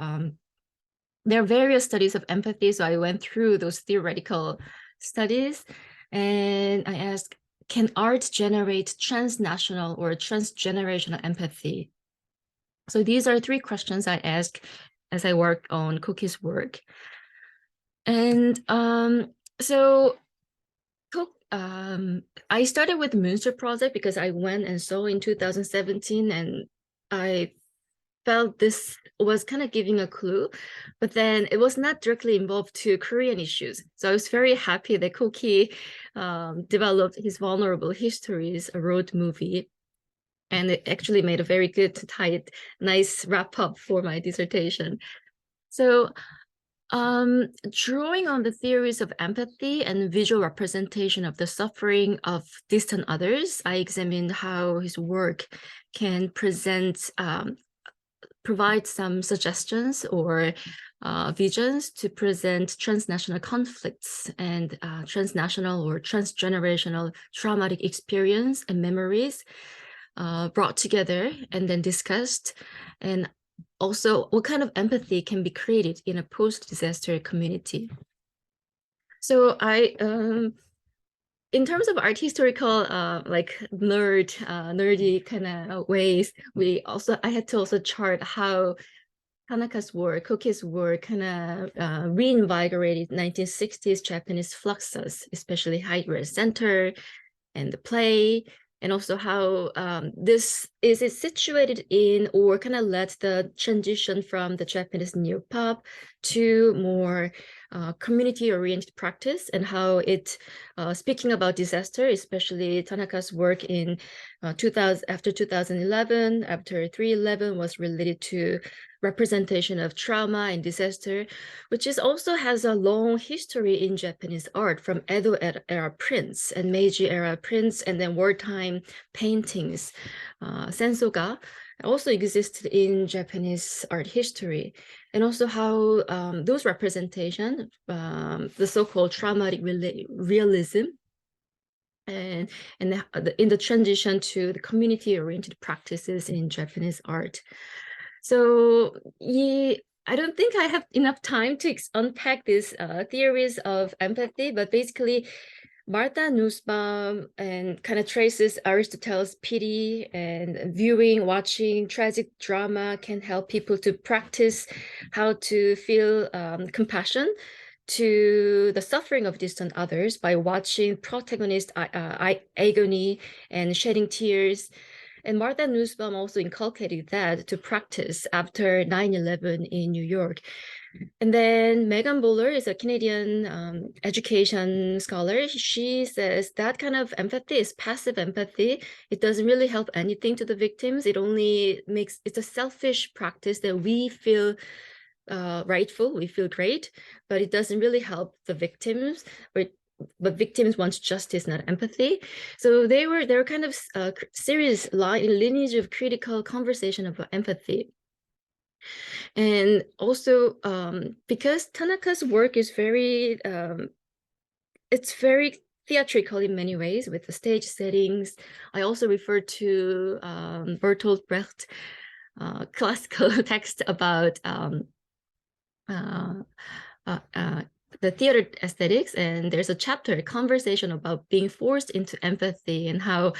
there are various studies of empathy. So I went through those theoretical studies and I asked, can art generate transnational or transgenerational empathy? So these are 3 questions I asked as I worked on Koki's work. And so I started with the Münster project because I went and saw in 2017, and I felt this was kind of giving a clue, but then it was not directly involved to Korean issues. So I was very happy that Koki developed his Vulnerable Histories, a road movie. And it actually made a very good, tight, nice wrap up for my dissertation. So drawing on the theories of empathy and visual representation of the suffering of distant others, I examined how his work can provide some suggestions or visions to present transnational conflicts and transnational or transgenerational traumatic experience and memories brought together and then discussed, and also what kind of empathy can be created in a post-disaster community. So I, in terms of art historical, like nerdy kind of ways, I had to also chart how Tanaka's work, Koki's work, kind of reinvigorated 1960s Japanese fluxus, especially Haeju Center and the play, and also how this is situated in, or kind of led the transition from the Japanese neo-pop to more community-oriented practice, and how it, speaking about disaster, especially Tanaka's work in after 2011, after 3/11 was related to representation of trauma and disaster, which also has a long history in Japanese art, from Edo era prints and Meiji era prints, and then wartime paintings. Sensoga also existed in Japanese art history, and also how those representation, the so-called traumatic realism, and in the transition to the community-oriented practices in Japanese art. So I don't think I have enough time to unpack these theories of empathy, but basically Martha Nussbaum and kind of traces Aristotle's pity, and watching tragic drama can help people to practice how to feel compassion to the suffering of distant others by watching protagonist agony and shedding tears. And Martha Nussbaum also inculcated that to practice after 9/11 in New York. And then Megan Bowler is a Canadian education scholar. She says that kind of empathy is passive empathy. It doesn't really help anything to the victims. It's a selfish practice that we feel rightful, we feel great, but it doesn't really help the victims. but victims want justice, not empathy. So they were kind of a series lineage of critical conversation about empathy. And also because Tanaka's work is very it's very theatrical in many ways with the stage settings. I also refer to Bertolt Brecht classical text about the theater aesthetics, and there's a chapter, a conversation about being forced into empathy and how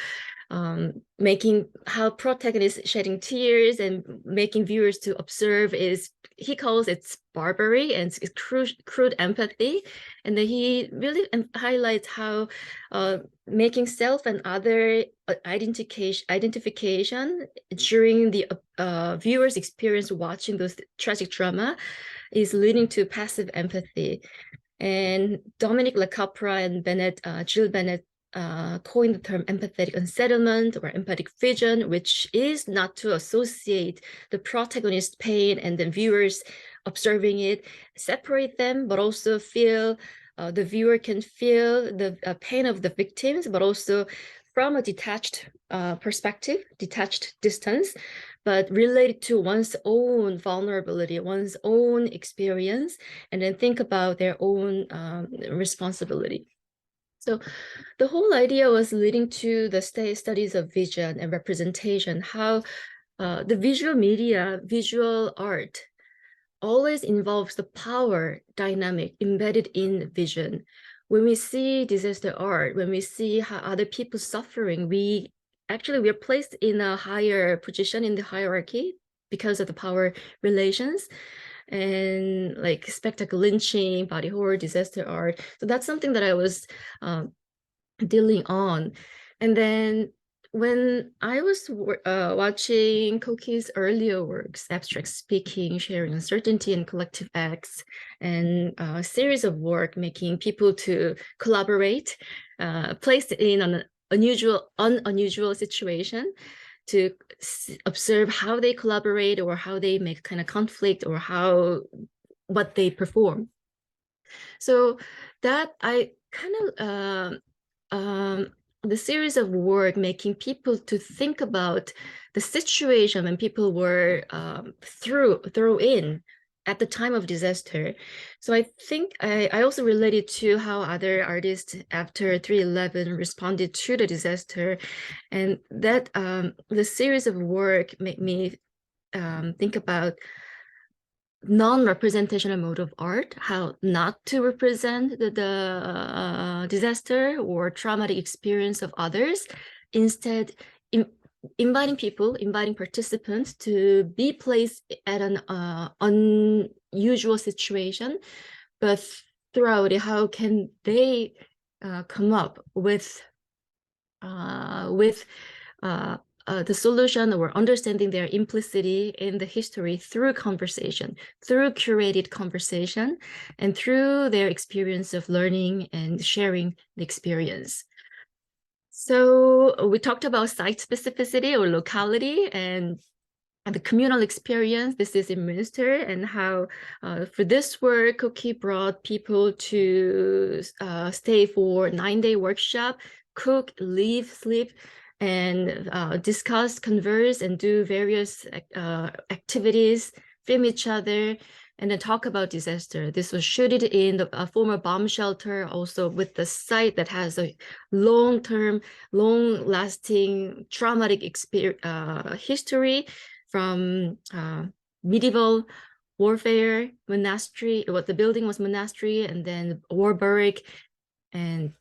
how protagonist shedding tears and making viewers to observe is, he calls it barbary and it's crude empathy. And then he really highlights how making self and other identification during the viewer's experience watching those tragic drama is leading to passive empathy. And Dominic LaCapra and Jill Bennett coined the term empathetic unsettlement or empathic vision, which is not to associate the protagonist's pain and the viewers observing it, separate them, but also feel the viewer can feel the pain of the victims, but also from a detached perspective, detached distance, but related to one's own vulnerability, one's own experience, and then think about their own responsibility. So the whole idea was leading to the studies of vision and representation, how the visual media, visual art always involves the power dynamic embedded in vision. When we see disaster art, when we see how other people suffering, we're placed in a higher position in the hierarchy because of the power relations, and like spectacle lynching, body horror, disaster art. So that's something that I was dealing on. And then when I was watching Koki's earlier works, Abstract Speaking, Sharing Uncertainty, and Collective Acts, and a series of work making people to collaborate, placed in an unusual situation, to observe how they collaborate or how they make kind of conflict or what they perform. So that I kind of the series of work making people to think about the situation when people were thrown in at the time of disaster. So I think I also related to how other artists after 3/11 responded to the disaster, and that the series of work made me think about non-representational mode of art, how not to represent the disaster or traumatic experience of others, instead inviting participants to be placed at an unusual situation, but throughout it, how can they come up with the solution or understanding their implicity in the history through conversation, through curated conversation, and through their experience of learning and sharing the experience. So we talked about site specificity or locality and the communal experience. This is in Münster, and how for this work, Koki brought people to stay for a 9-day workshop, cook, live, sleep, and discuss, converse, and do various activities, film each other, and then talk about disaster. This was shooted in the former bomb shelter, also with the site that has a long-term, long-lasting traumatic history from medieval warfare, monastery. What the building was monastery, and then war barrack, and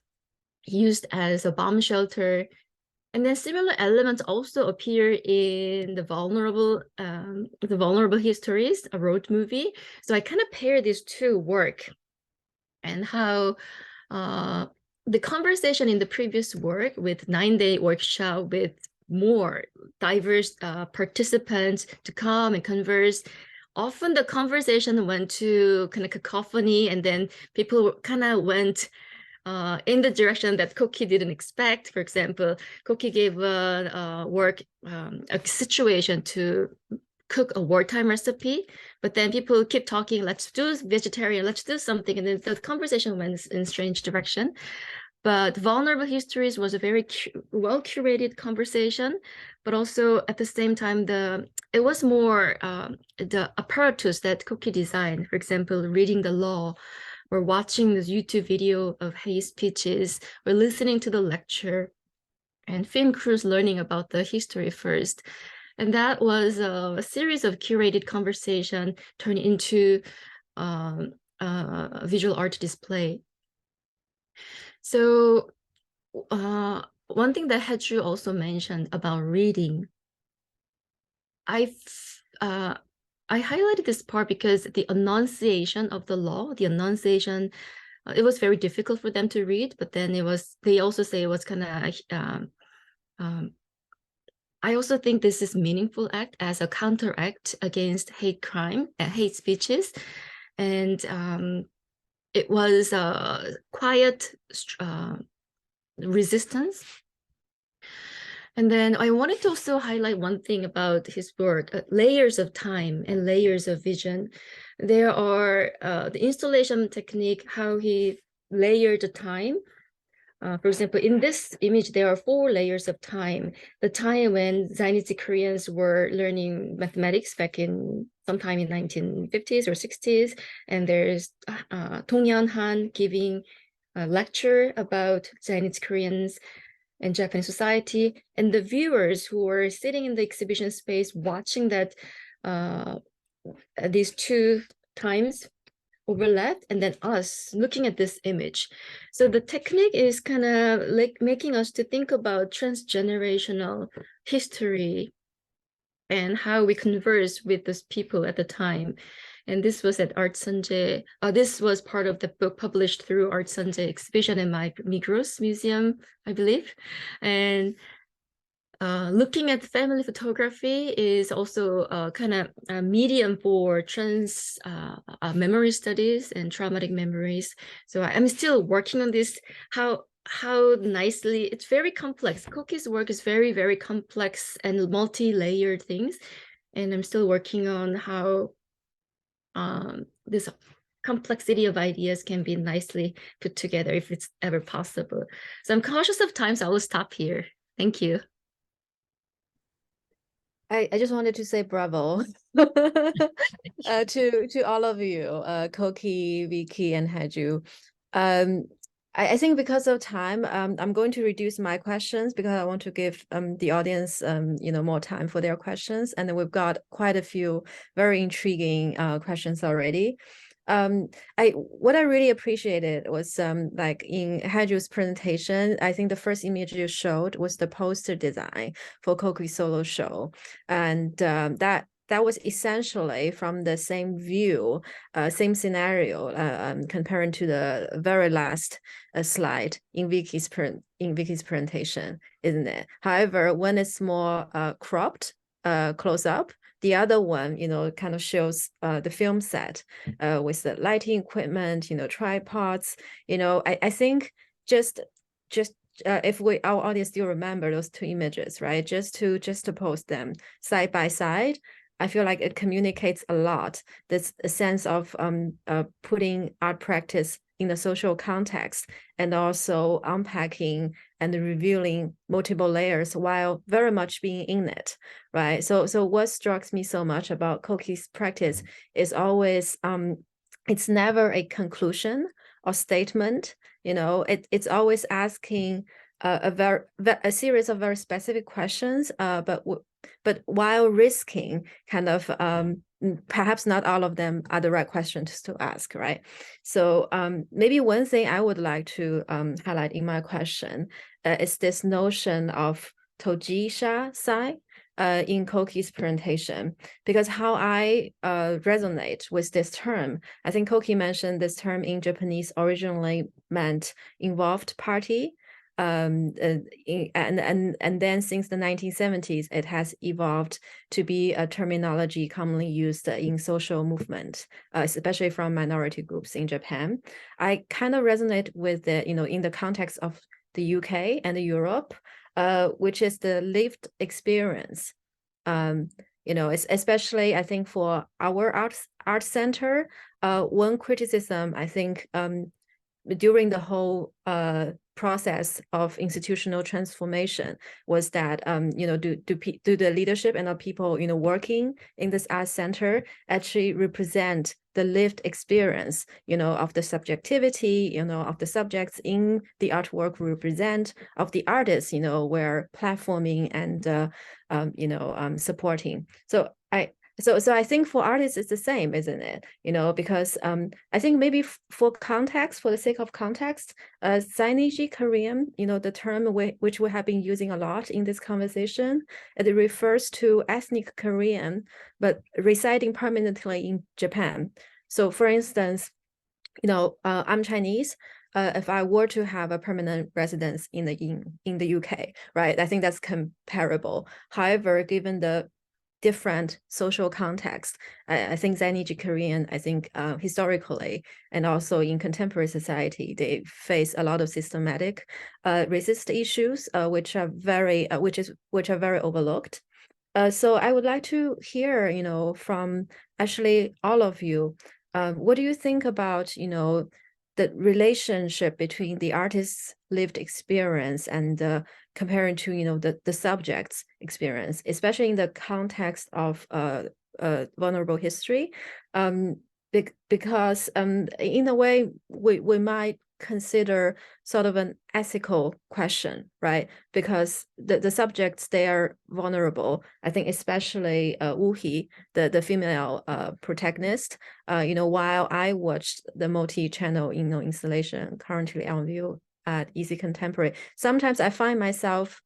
used as a bomb shelter. And then similar elements also appear in the Vulnerable Histories, a road movie. So I kind of pair these two work, and how the conversation in the previous work with 9-day workshop with more diverse participants to come and converse. Often the conversation went to kind of cacophony, and then people kind of went in the direction that Koki didn't expect. For example, Koki gave a situation to cook a wartime recipe, but then people keep talking, let's do vegetarian, let's do something, and then the conversation went in strange direction. But Vulnerable Histories was a very well-curated conversation, but also at the same time, it was more the apparatus that Koki designed, for example, reading the law, or watching this YouTube video of hate speeches, or listening to the lecture, and film crews learning about the history first. And that was a series of curated conversation turned into a visual art display. So one thing that Haeju also mentioned about reading, I highlighted this part because the enunciation of the law, it was very difficult for them to read, but then they also say it was kind of, I also think this is meaningful act as a counteract against hate crime and hate speeches. And it was a quiet resistance. And then I wanted to also highlight one thing about his work, layers of time and layers of vision. There are the installation technique, how he layered the time. For example, in this image, there are 4 layers of time. The time when Zainichi Koreans were learning mathematics back in sometime in 1950s or 60s. And there's Dongyan Han giving a lecture about Zainichi Koreans and Japanese society. And the viewers who were sitting in the exhibition space watching that these 2 times overlapped, and then us looking at this image. So the technique is kind of like making us to think about transgenerational history and how we converse with those people at the time. And this was at Art Sanjay. This was part of the book published through Art Sanjay exhibition in my Migros Museum, I believe. And looking at family photography is also kind of a medium for trans memory studies and traumatic memories. So I'm still working on this, how nicely, it's very complex. Koki's work is very, very complex and multi-layered things. And I'm still working on how this complexity of ideas can be nicely put together if it's ever possible. So I'm cautious of time, so I will stop here. Thank you. I just wanted to say bravo to all of you, Koki, Vicki, and Haeju. I think because of time, I'm going to reduce my questions because I want to give the audience more time for their questions, and then we've got quite a few very intriguing questions already. What I really appreciated was like in Haeju's presentation, I think the first image you showed was the poster design for Koki's solo show, and that was essentially from the same view, same scenario, comparing to the very last slide in Vicki's presentation, isn't it? However, when it's more cropped, close up, the other one, kind of shows the film set with the lighting equipment, tripods. I think just if our audience still remember those 2 images, right? Just to post them side by side, I feel like it communicates a lot. This sense of putting art practice in the social context and also unpacking and revealing multiple layers while very much being in it, right? So what strikes me so much about Koki's practice is always, it's never a conclusion or statement, it's always asking a series of very specific questions, but while risking kind of perhaps not all of them are the right questions to ask, right? So maybe one thing I would like to highlight in my question is this notion of Tojisha Sai in Koki's presentation, because how I resonate with this term, I think Koki mentioned this term in Japanese originally meant involved party. And then since the 1970s, it has evolved to be a terminology commonly used in social movement, especially from minority groups in Japan. I kind of resonate with it, in the context of the UK and Europe, which is the lived experience especially I think for our art center, one criticism I think during the whole process of institutional transformation was that do the leadership and the people working in this art center actually represent the lived experience of the subjectivity of the subjects in the artwork we represent, of the artists we're platforming and supporting. So I think for artists it's the same, isn't it? Because I think maybe for context, for the sake of context, Zainichi Korean, the term which we have been using a lot in this conversation, it refers to ethnic Korean but residing permanently in Japan. So for instance, I'm Chinese. If I were to have a permanent residence in the UK, right? I think that's comparable. However, given the different social context, I think Zainichi Korean, I think historically and also in contemporary society, they face a lot of systematic racist issues, which are very overlooked. So I would like to hear, from actually all of you, what do you think about, the relationship between the artist's lived experience and comparing to, the subject's experience, especially in the context of vulnerable history, because in a way we might consider sort of an ethical question, right? Because the subjects, they are vulnerable. I think especially Wu He, the female protagonist, while I watched the multi-channel installation currently on view at EC Contemporary, sometimes I find myself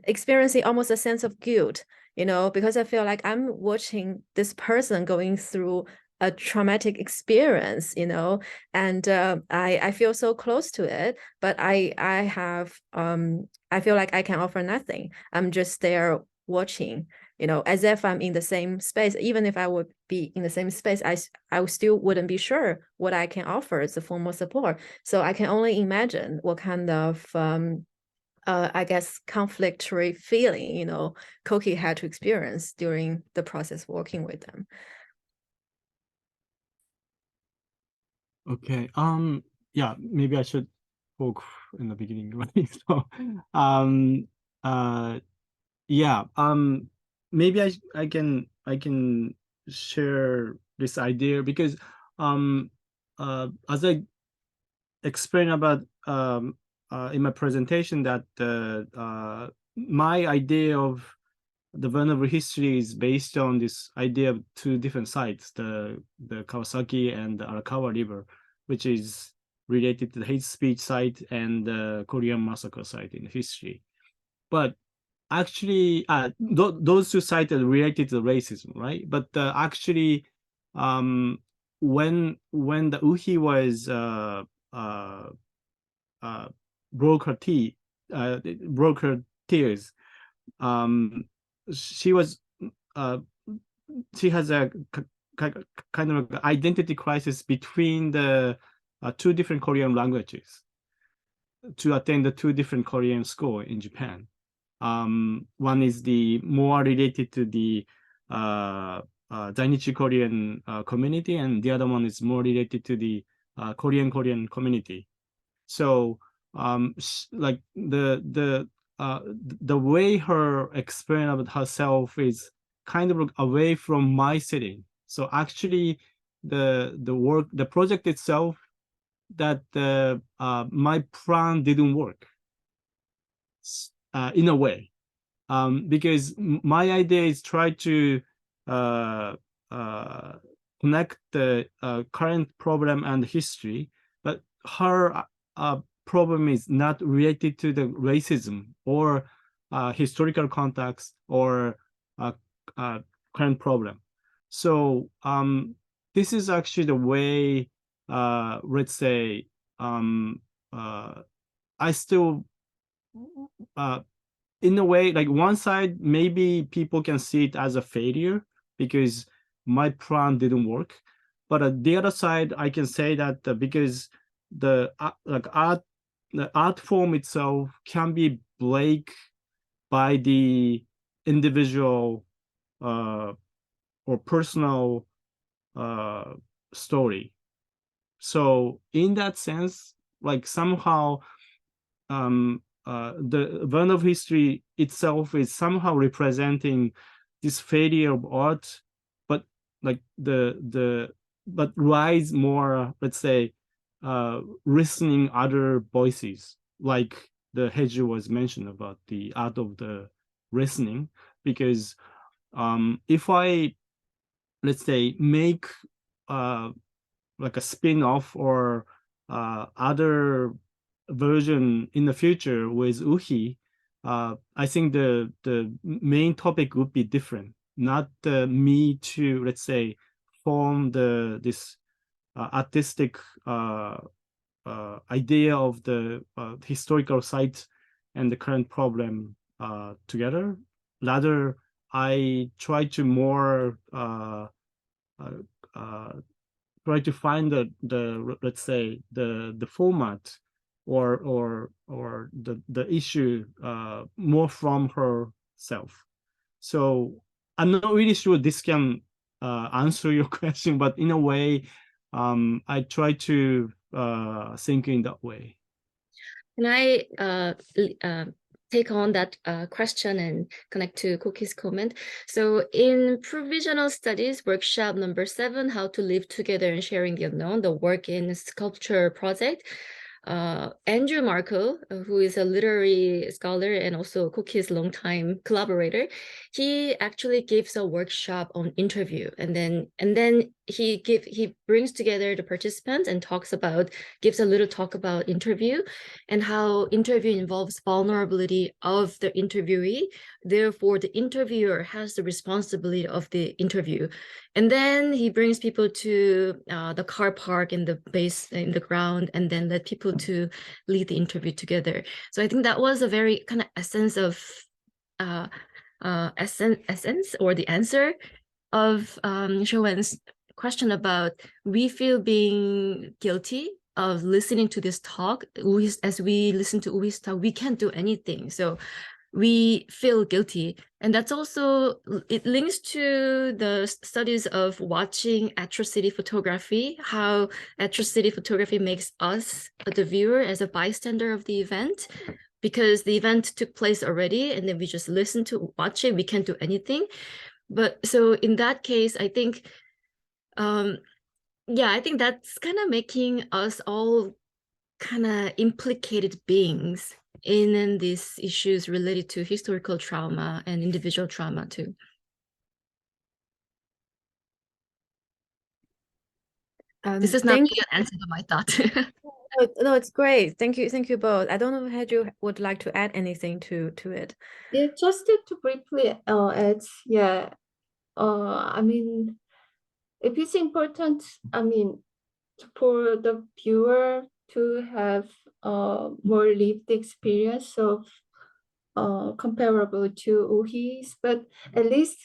experiencing almost a sense of guilt, because I feel like I'm watching this person going through a traumatic experience, and I feel so close to it, but I feel like I can offer nothing. I'm just there watching, as if I'm in the same space. Even if I would be in the same space, I still wouldn't be sure what I can offer as a form of support. So I can only imagine what kind of I guess conflictory feeling, Koki had to experience during the process working with them. Okay. Yeah, maybe I should talk in the beginning, right? So, yeah. Maybe I can share this idea because, as I explained about in my presentation, that my idea of the vulnerable history is based on this idea of two different sites, the Kawasaki and the Arakawa River, which is related to the hate speech site and the Korean massacre site in history. But actually, those two sites are related to racism, right? But actually, when the Uhi was broke her tears, she has a kind of identity crisis between the two different Korean languages to attend the two different Korean school in Japan. One is the more related to the Zainichi Korean community, and the other one is more related to the Korean community. So like the way her explain about herself is kind of away from my setting. So actually, the project itself, that my plan didn't work in a way, because my idea is try to connect the current problem and history, but her problem is not related to the racism or historical context or current problem. So this is actually the way, let's say, I still, in a way, like one side, maybe people can see it as a failure because my plan didn't work. But the other side, I can say that because the art form itself can be break by the individual or personal story. So in that sense, like somehow the vulnerable history itself is somehow representing this failure of art, but like but rise more, let's say, listening other voices, like the Haeju was mentioned about the art of the listening. Because if I, let's say, make like a spin-off or other version in the future with Uhi, I think the main topic would be different. Not me to, let's say, form this artistic idea of the historical site and the current problem together. Rather, I try to more try to find the let's say the format or the issue more from herself. So I'm not really sure this can answer your question, but in a way, I try to think in that way. Can I take on that question and connect to Koki's comment? So in Provisional Studies workshop number 7, How to Live Together and Sharing the Unknown, the work in sculpture project, Andrew Marco, who is a literary scholar and also Koki's longtime collaborator, he actually gives a workshop on interview, and then he brings together the participants and gives a little talk about interview and how interview involves vulnerability of the interviewee. Therefore, the interviewer has the responsibility of the interview. And then he brings people to the car park in the ground, and then let people to lead the interview together. So I think that was a very kind of essence of essence or the answer of Xiaowen's question about we feel being guilty of listening to this talk. As we listen to Uhi's talk, we can't do anything. So we feel guilty. And that's also, it links to the studies of watching atrocity photography, how atrocity photography makes us, the viewer, as a bystander of the event, because the event took place already, and then we just listen to watch it, we can't do anything. But so in that case, I think, yeah, I think that's kind of making us all kind of implicated beings in these issues related to historical trauma and individual trauma too. This is not really an answer to my thought. No, it's great. Thank you both. I don't know if Haeju would like to add anything to it. Yeah, just to briefly add, yeah, I mean, if it's important, I mean, for the viewer to have more lived experience of comparable to Uhi's, but at least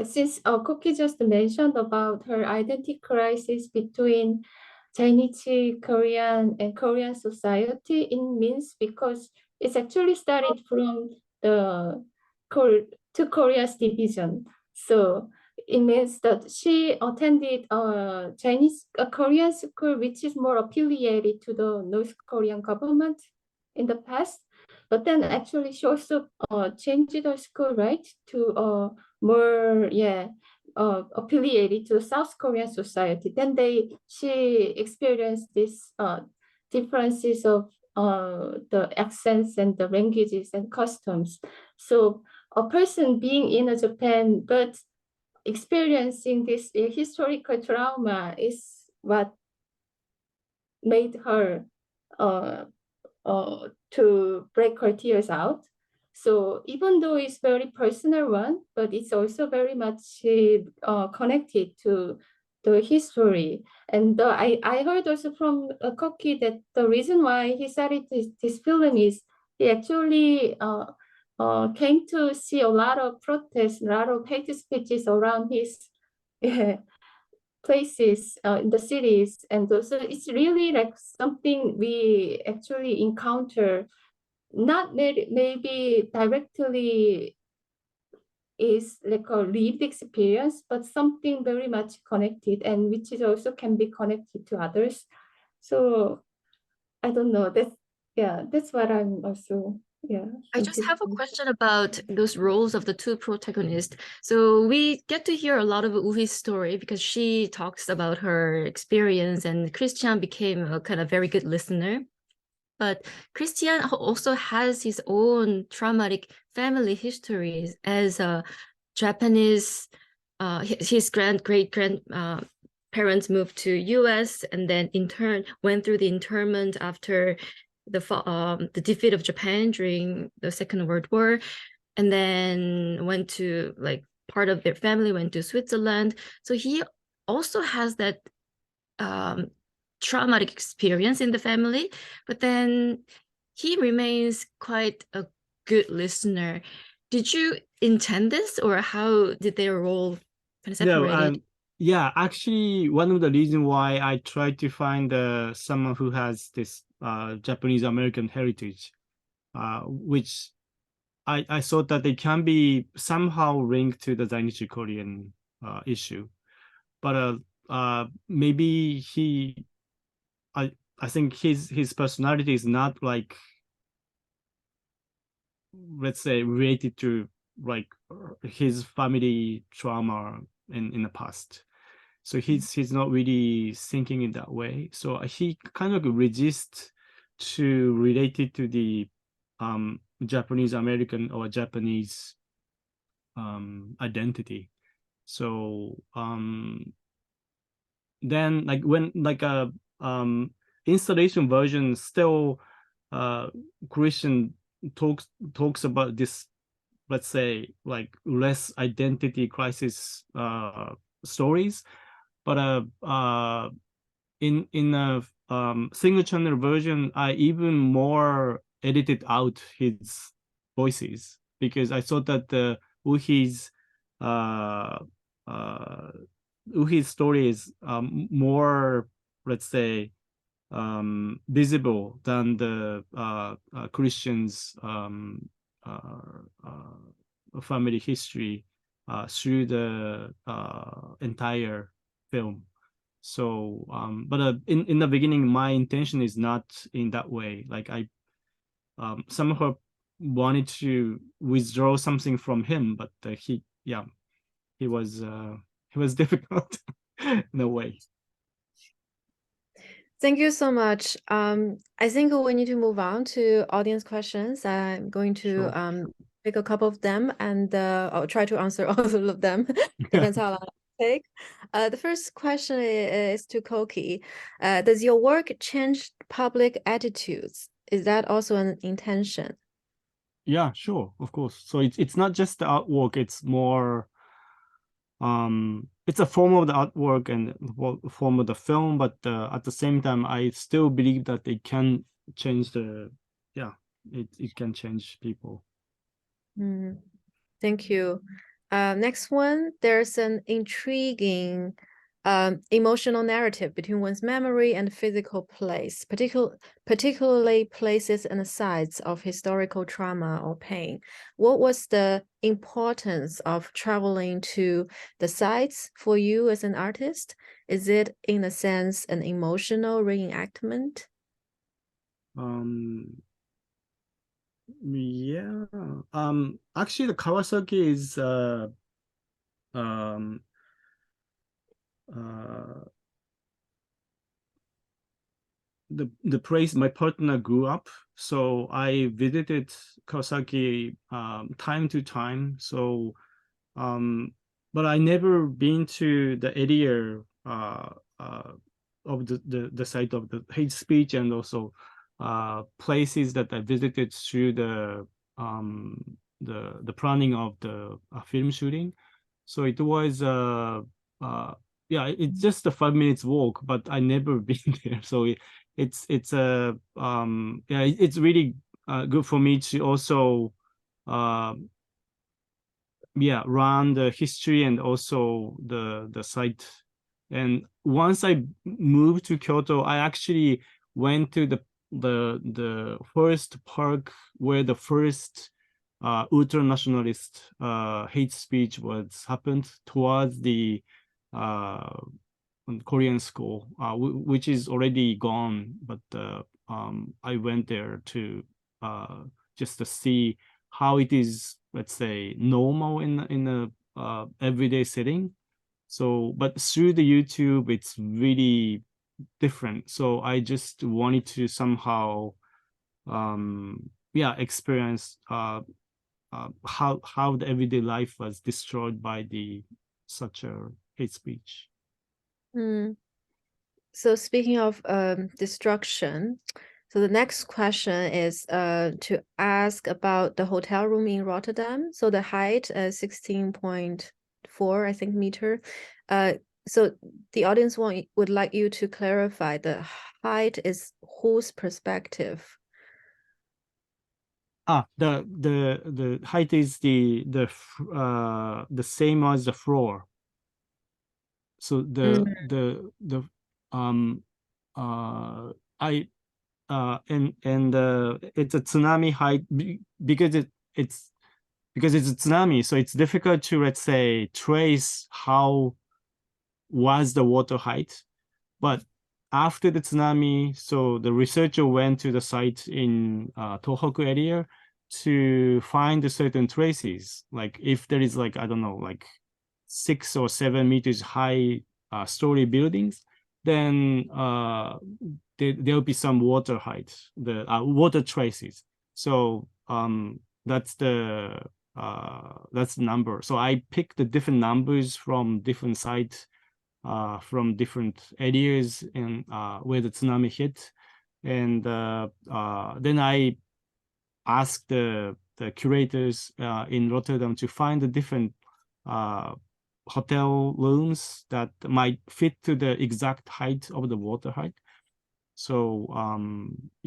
since Koki just mentioned about her identity crisis between Zainichi Korean and Korean society, it means because it's actually started from the two Korea's division. So it means that she attended a Chinese Korean school, which is more affiliated to the North Korean government in the past. But then actually she also changed her school, right, to more, affiliated to South Korean society. Then she experienced this differences of the accents and the languages and customs. So a person being in Japan but experiencing this historical trauma is what made her to break her tears out. So even though it's very personal one, but it's also very much connected to the history. And I heard also from Koki that the reason why he started this film is he actually came to see a lot of protests, a lot of hate speeches around his places in the cities. And also it's really like something we actually encounter not maybe directly is like a lived experience, but something very much connected, and which is also can be connected to others. So I don't know. That's what I'm also I just have a interested. question about those roles of the two protagonists. So we get to hear a lot of Uhi's story because she talks about her experience, and Christian became a kind of very good listener. But Christian also has his own traumatic family histories as a Japanese. His great parents moved to U.S. and then went through the internment after the defeat of Japan during the Second World War, and then went to, like, part of their family went to Switzerland. So he also has that traumatic experience in the family, but then he remains quite a good listener. Did you intend this, or how did their role kind of separate? Yeah, actually, one of the reasons why I tried to find someone who has this Japanese American heritage, which I thought that they can be somehow linked to the Zainichi Korean issue, but maybe I think his personality is not, like, let's say, related to, like, his family trauma in the past. So he's not really thinking in that way. So he kind of resists to relate it to the Japanese American or Japanese identity. So then, like, when, like, a installation version still Christian talks about this, let's say, like, less identity crisis stories, but in a single channel version, I even more edited out his voices, because I thought that the Uhi's story is more, let's say, visible than the Christian's family history through the entire film. So but in the beginning, my intention is not in that way. Like, I somehow wanted to withdraw something from him, but he was difficult in a way. Thank you so much. I think we need to move on to audience questions. I'm going to pick a couple of them, and I'll try to answer all of them. Depends how long it takes. The first question is to Koki. Does your work change public attitudes? Is that also an intention? Yeah, sure, of course. So it's not just the artwork, it's more it's a form of the artwork and form of the film, but at the same time, I still believe that it can change it can change people. Thank you. Next one, there's an intriguing emotional narrative between one's memory and physical place, particularly places and sites of historical trauma or pain. What was the importance of traveling to the sites for you as an artist? Is it, in a sense, an emotional reenactment? Yeah. Actually, the Kawasaki is the place my partner grew up. So I visited Kawasaki time to time. So but I never been to the area of the site of the hate speech, and also places that I visited through the planning of the film shooting. So it was it's just a 5 minutes walk, but I never been there. So it's really good for me to also run the history and also the site. And once I moved to Kyoto, I actually went to the first park where the first ultra nationalist hate speech was happened towards the Korean school, which is already gone, but I went there to just to see how it is, let's say, normal in a everyday setting. So, but through the YouTube, it's really different. So I just wanted to somehow, experience how the everyday life was destroyed by such a hate speech. So speaking of destruction, so the next question is to ask about the hotel room in Rotterdam. So the height 16.4, I think, meter. So the audience would like you to clarify the height is whose perspective? The height is the same as the floor. So it's a tsunami height because it's a tsunami, so it's difficult to, let's say, trace how was the water height. But after the tsunami, so the researcher went to the site in Tohoku area to find certain traces, like if there is, like, I don't know, like 6 or 7 meters high story buildings, then there'll be some water height, the water traces. So that's the number. So I picked the different numbers from different sites, from different areas and where the tsunami hit, and then I asked the curators in Rotterdam to find the different hotel rooms that might fit to the exact height of the water height. So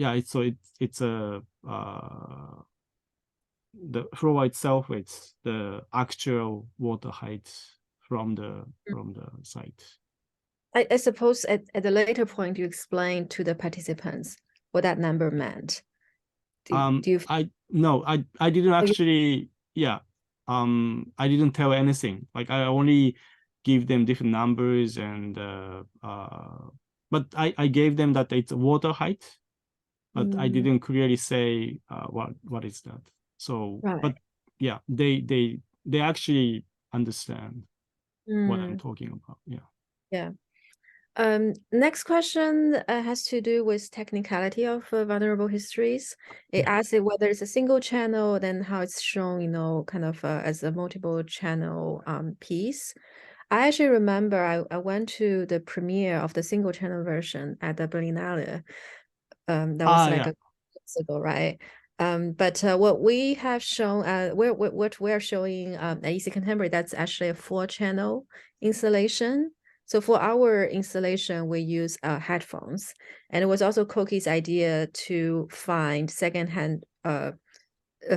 it's a the floor itself, it's the actual water height from the site. I suppose at the later point you explained to the participants what that number meant. Do you? I didn't actually. I didn't tell anything. Like, I only give them different numbers, and but I gave them that it's water height, but I didn't clearly say what is that. So, right. But yeah, they actually understand what I'm talking about. Yeah. Next question has to do with technicality of vulnerable histories. It asks whether it's a single channel, then how it's shown, kind of as a multiple channel piece. I actually remember I went to the premiere of the single channel version at the Berlinale. That was a couple years ago, right? But what we have shown, what we're showing at EC Contemporary, that's actually a 4-channel installation. So for our installation, we use headphones, and it was also Koki's idea to find secondhand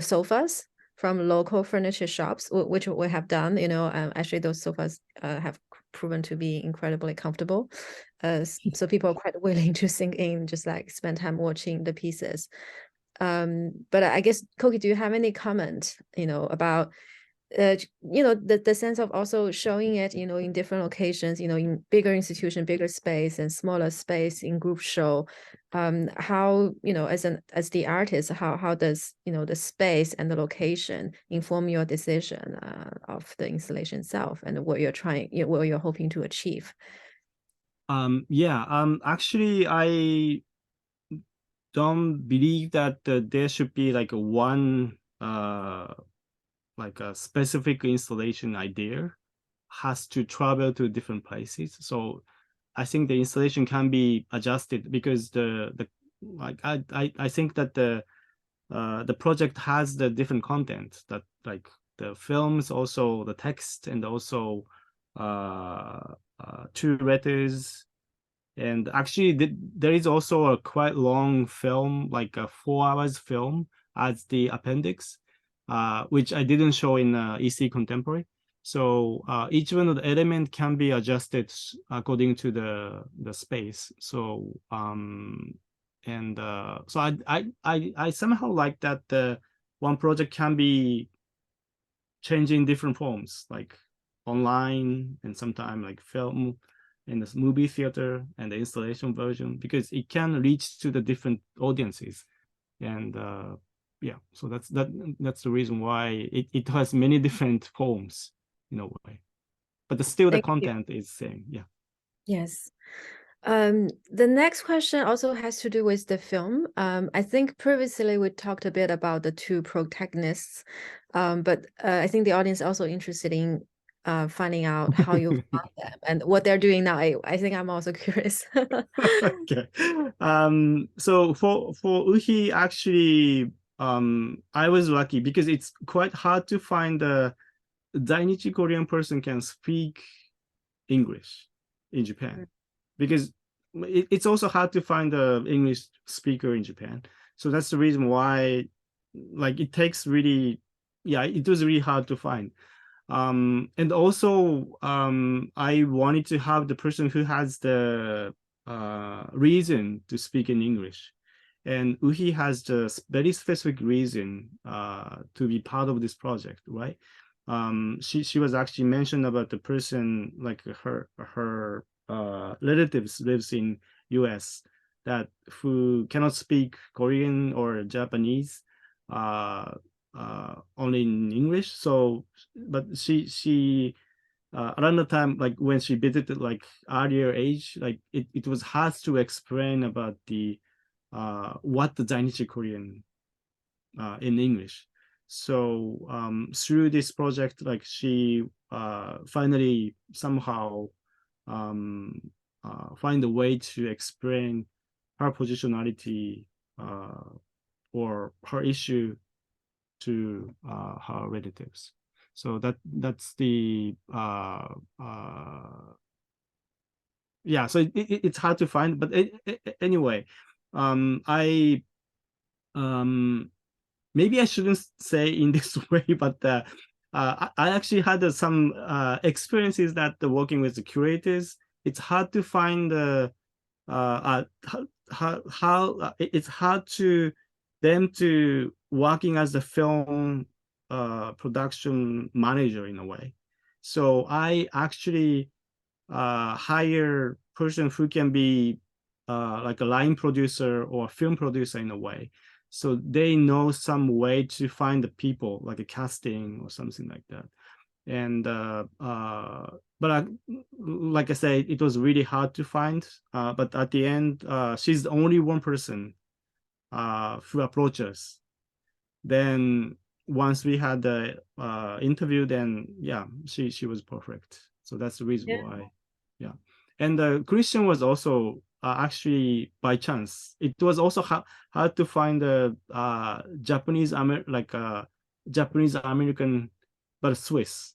sofas from local furniture shops, which we have done. Actually those sofas have proven to be incredibly comfortable. So people are quite willing to sink in, just like spend time watching the pieces. But I guess, Koki, do you have any comment, about the sense of also showing it, in different locations, in bigger institution, bigger space, and smaller space in group show, how, as the artist, how does, the space and the location inform your decision of the installation itself and what you're trying, what you're hoping to achieve? Actually, I don't believe that there should be like one like a specific installation idea has to travel to different places. So I think the installation can be adjusted because I think that the project has the different content, that like the films, also the text, and also 2 letters. And actually there is also a quite long film, like a 4 hours film as the appendix, which I didn't show in EC Contemporary. So each one of the element can be adjusted according to the space. So and so I somehow like that the one project can be changing different forms, like online and sometimes like film in the movie theater and the installation version, because it can reach to the different audiences. And yeah, so that's the reason why it has many different forms in a way, but still the Thank you. content is same. Yeah. Yes. The next question also has to do with the film. I think previously we talked a bit about the two protagonists, but I think the audience also interested in finding out how you found them and what they're doing now. I think I'm also curious. Okay. So for Uhi, actually, I was lucky because it's quite hard to find a Zainichi Korean person can speak English in Japan, because it's also hard to find a English speaker in Japan. So that's the reason why, like, it takes really, yeah, it was really hard to find. And also, I wanted to have the person who has the reason to speak in English. And Uhi has the very specific reason to be part of this project, right? She was actually mentioned about the person, like her relatives lives in US that who cannot speak Korean or Japanese, only in English. So, but she around the time, like when she visited like earlier age, like it was hard to explain about the what the Zainichi Korean in English. So through this project, like she finally somehow find a way to explain her positionality or her issue to her relatives. So that's the yeah. So it's hard to find, but anyway, I maybe I shouldn't say in this way, but I actually had some experiences that working with the curators. It's hard to find how it's hard to them to working as a film production manager in a way. So I actually hire person who can be like a line producer or film producer in a way. So they know some way to find the people, like a casting or something like that. And but like I said, it was really hard to find. But at the end, she's the only one person who approached us. Then once we had the interview, then yeah, she was perfect. So that's the reason why. Yeah. And Christian was also actually by chance. It was also hard to find a Japanese Japanese American but Swiss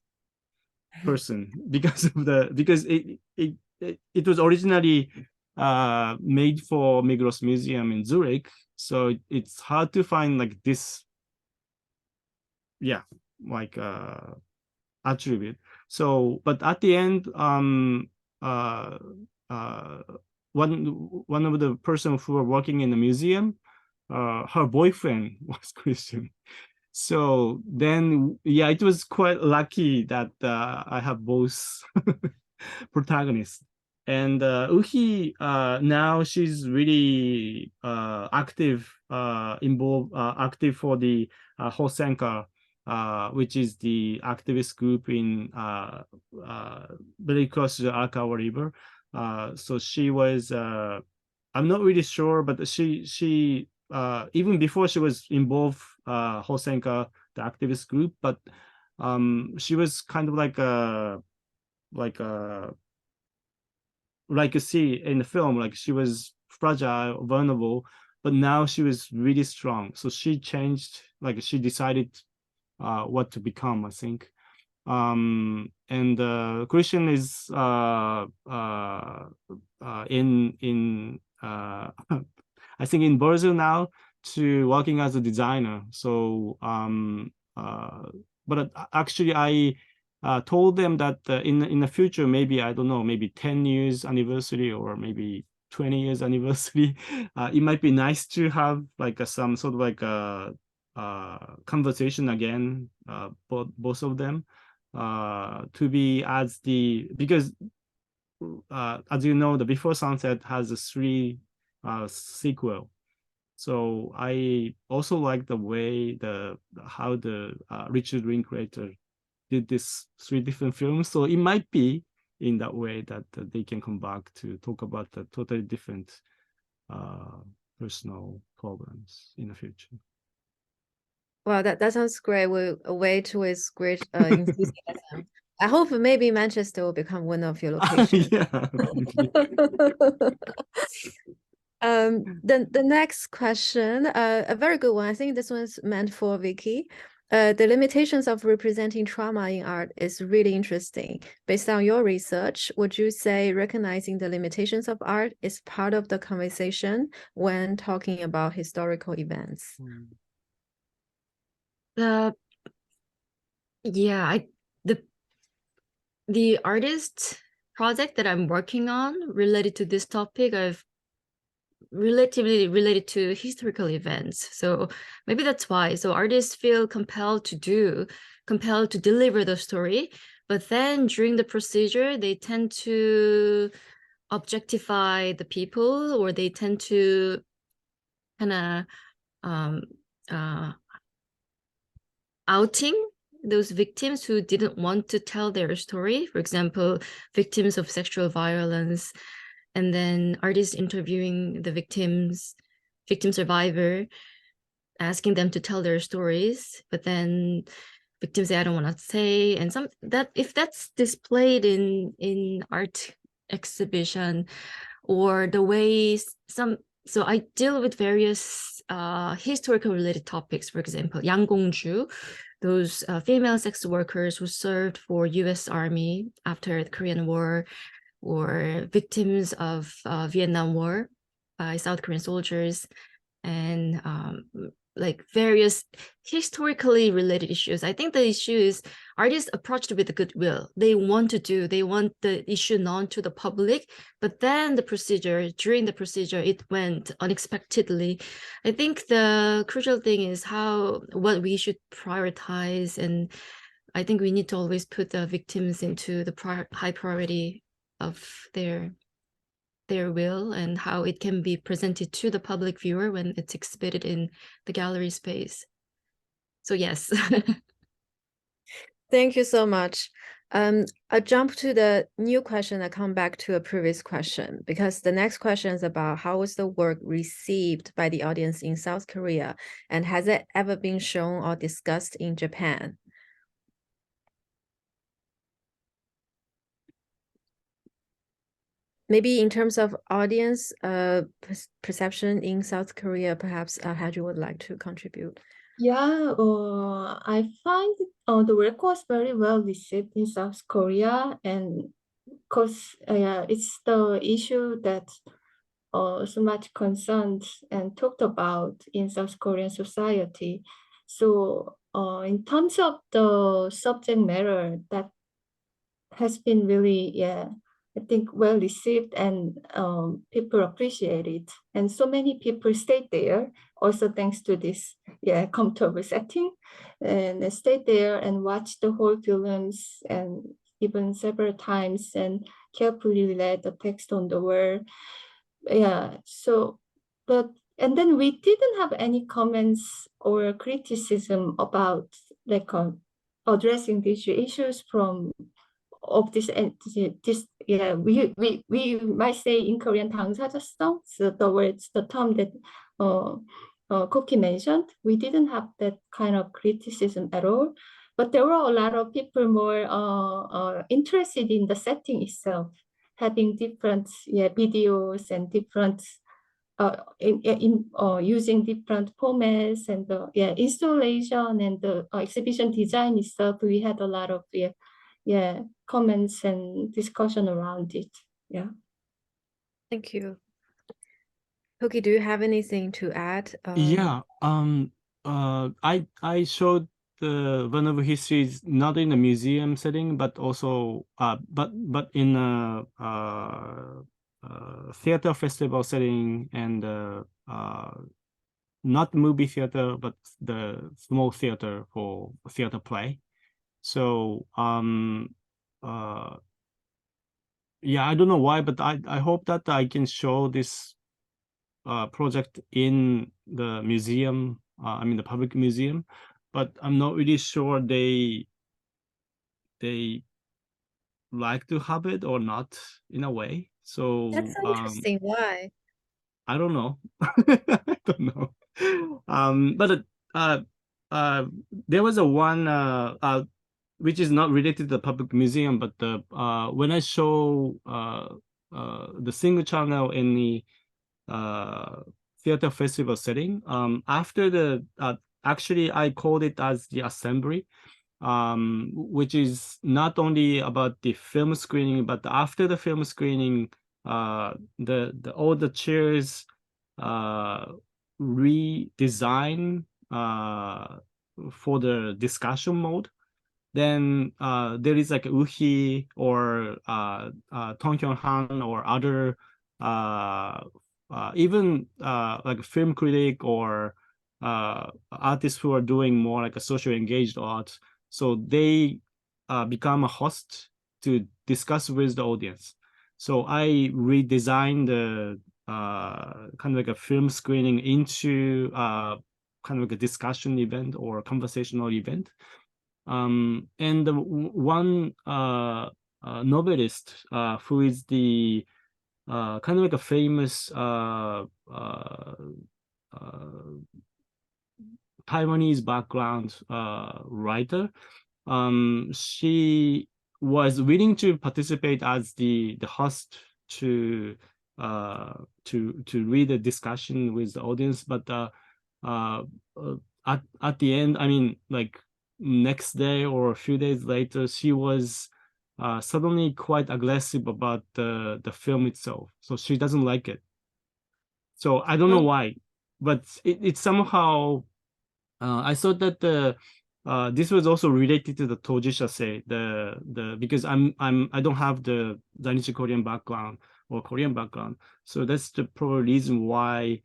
person because it was originally made for Migros Museum in Zurich. So it's hard to find like this, yeah, like attribute. So, but at the end, one of the person who were working in the museum, her boyfriend was Christian. So then, yeah, it was quite lucky that I have both protagonists. And Uhi, now she's really active, active for the Hosenka, which is the activist group in very close to the Arakawa River. So she was, I'm not really sure, but she even before she was involved, Hosenka, the activist group, but she was kind of like you see in the film, like she was fragile, vulnerable, but now she was really strong. So she changed, like she decided what to become, I think. And Christian is in I think in Brazil now to working as a designer. So but actually I told them that in the future, maybe I don't know, maybe 10 years anniversary or maybe 20 years anniversary, it might be nice to have like some sort of like a conversation again, both of them, to be as because as you know, the Before Sunset has a 3 sequel. So I also like the way how the Richard Linklater did this 3 different films. So it might be in that way that they can come back to talk about the totally different personal problems in the future. Well, that sounds great. We'll await with great enthusiasm. I hope maybe Manchester will become one of your locations. Yeah. The next question, a very good one. I think this one's meant for Vicki. The limitations of representing trauma in art is really interesting. Based on your research, would you say recognizing the limitations of art is part of the conversation when talking about historical events? Yeah, the artist project that I'm working on related to this topic, I've relatively related to historical events. So maybe that's why. So artists feel compelled to deliver the story, but then during the procedure, they tend to objectify the people, or they tend to kind of outing those victims who didn't want to tell their story. For example, victims of sexual violence, and then artists interviewing the victim survivor, asking them to tell their stories, but then victims say, I don't want to say. And if that's displayed in art exhibition, or the way so I deal with various historical related topics. For example, Yanggongju, those female sex workers who served for US Army after the Korean War, or victims of Vietnam War by South Korean soldiers, and like various historically related issues. I think the issue is artists approached with the goodwill. They want the issue known to the public, but then during the procedure, it went unexpectedly. I think the crucial thing is what we should prioritize, and I think we need to always put the victims into the high priority of their will, and how it can be presented to the public viewer when it's exhibited in the gallery space. So yes. Thank you so much. I jump to the new question. I come back to a previous question, because the next question is about how was the work received by the audience in South Korea, and has it ever been shown or discussed in Japan? Maybe in terms of audience perception in South Korea, perhaps Haeju would like to contribute. Yeah, I find the work was very well received in South Korea, and because it's the issue that so much concerned and talked about in South Korean society. So in terms of the subject matter, that has been really, I think well received, and people appreciate it. And so many people stayed there also thanks to this comfortable setting, and they stayed there and watched the whole films, and even several times, and carefully read the text on the wall. And then we didn't have any comments or criticism about like addressing these issues of this we might say in Korean 당사자성, so the term that Koki mentioned. We didn't have that kind of criticism at all, but there were a lot of people more interested in the setting itself, having different videos and different using different formats, and the installation and the exhibition design itself. We had a lot of comments and discussion around it. Thank you. Koki, do you have anything to add? I showed the Vulnerable Histories not in a museum setting, but also but in a theater festival setting and not movie theater, but the small theater for theater play. So yeah, I don't know why, but I hope that I can show this project in the museum, I mean the public museum, but I'm not really sure they like to have it or not in a way. So That's so interesting. Why? I don't know. I don't know. But there was a one which is not related to the public museum, but when I show the single channel in the theater festival setting, after the actually I called it as the assembly, which is not only about the film screening, but after the film screening, all the chairs redesign for the discussion mode. Then there is like Uhi or Tong Hyun Han or other even like a film critic or artists who are doing more like a social engaged art. So they become a host to discuss with the audience. So I redesigned the kind of like a film screening into kind of like a discussion event or conversational event. And the one novelist who is the kind of like a famous Taiwanese background writer, she was willing to participate as the host to read a discussion with the audience, but at the end, I mean, like next day or a few days later, she was suddenly quite aggressive about the film itself. So she doesn't like it. So I don't know why, but it somehow I thought that this was also related to the Tojisha say because I don't have the Zainichi Korean background or Korean background, so that's the probably reason why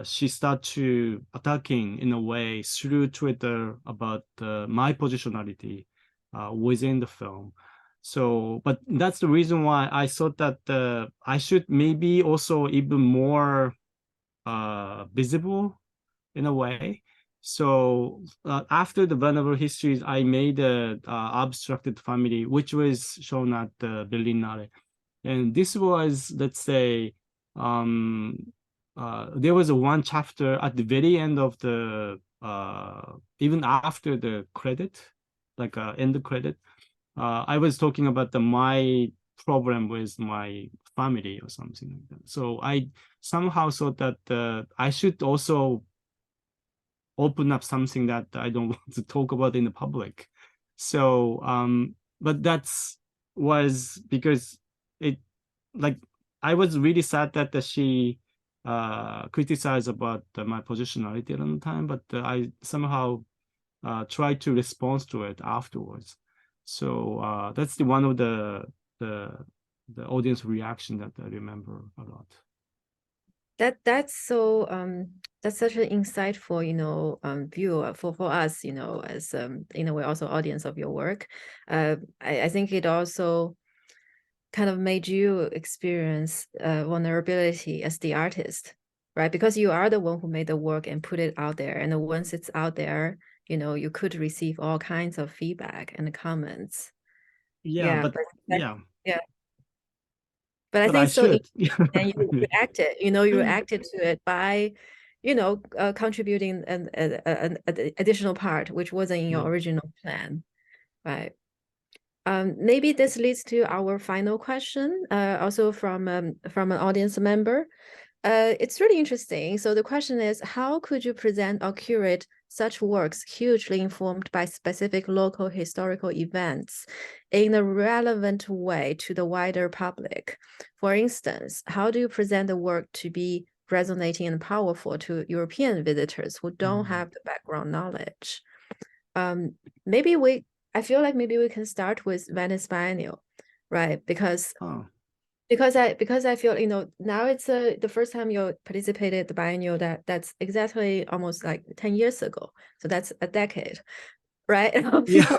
she started to attacking in a way through Twitter about my positionality within the film. So, but that's the reason why I thought that I should maybe also even more visible in a way. So after the Vulnerable Histories, I made a abstracted family, which was shown at the Berlinale. And this was, let's say, there was one chapter at the very end of the, even after the credit, like end credit, I was talking about my problem with my family or something like that. So I somehow thought that I should also open up something that I don't want to talk about in the public. So, but was because it, like, I was really sad that she criticized about my positionality at the time, but I somehow tried to respond to it afterwards. So that's one of the audience reaction that I remember a lot. That's such an insightful view for us, as in a way also audience of your work. I think it also kind of made you experience vulnerability as the artist, right? Because you are the one who made the work and put it out there, and once it's out there, you could receive all kinds of feedback and comments. Yeah, but yeah. But I think so. And you reacted, you Mm. reacted to it by, contributing an additional part, which wasn't in your original plan, right? Maybe this leads to our final question, also from an audience member. It's really interesting. So the question is, how could you present or curate such works hugely informed by specific local historical events in a relevant way to the wider public? For instance, how do you present the work to be resonating and powerful to European visitors who don't have the background knowledge? I feel like maybe we can start with Venice Biennial, right? Because because I feel, you know, now it's the first time you participated at the biennial, that's exactly almost like 10 years ago. So that's a decade, right? Of Yeah.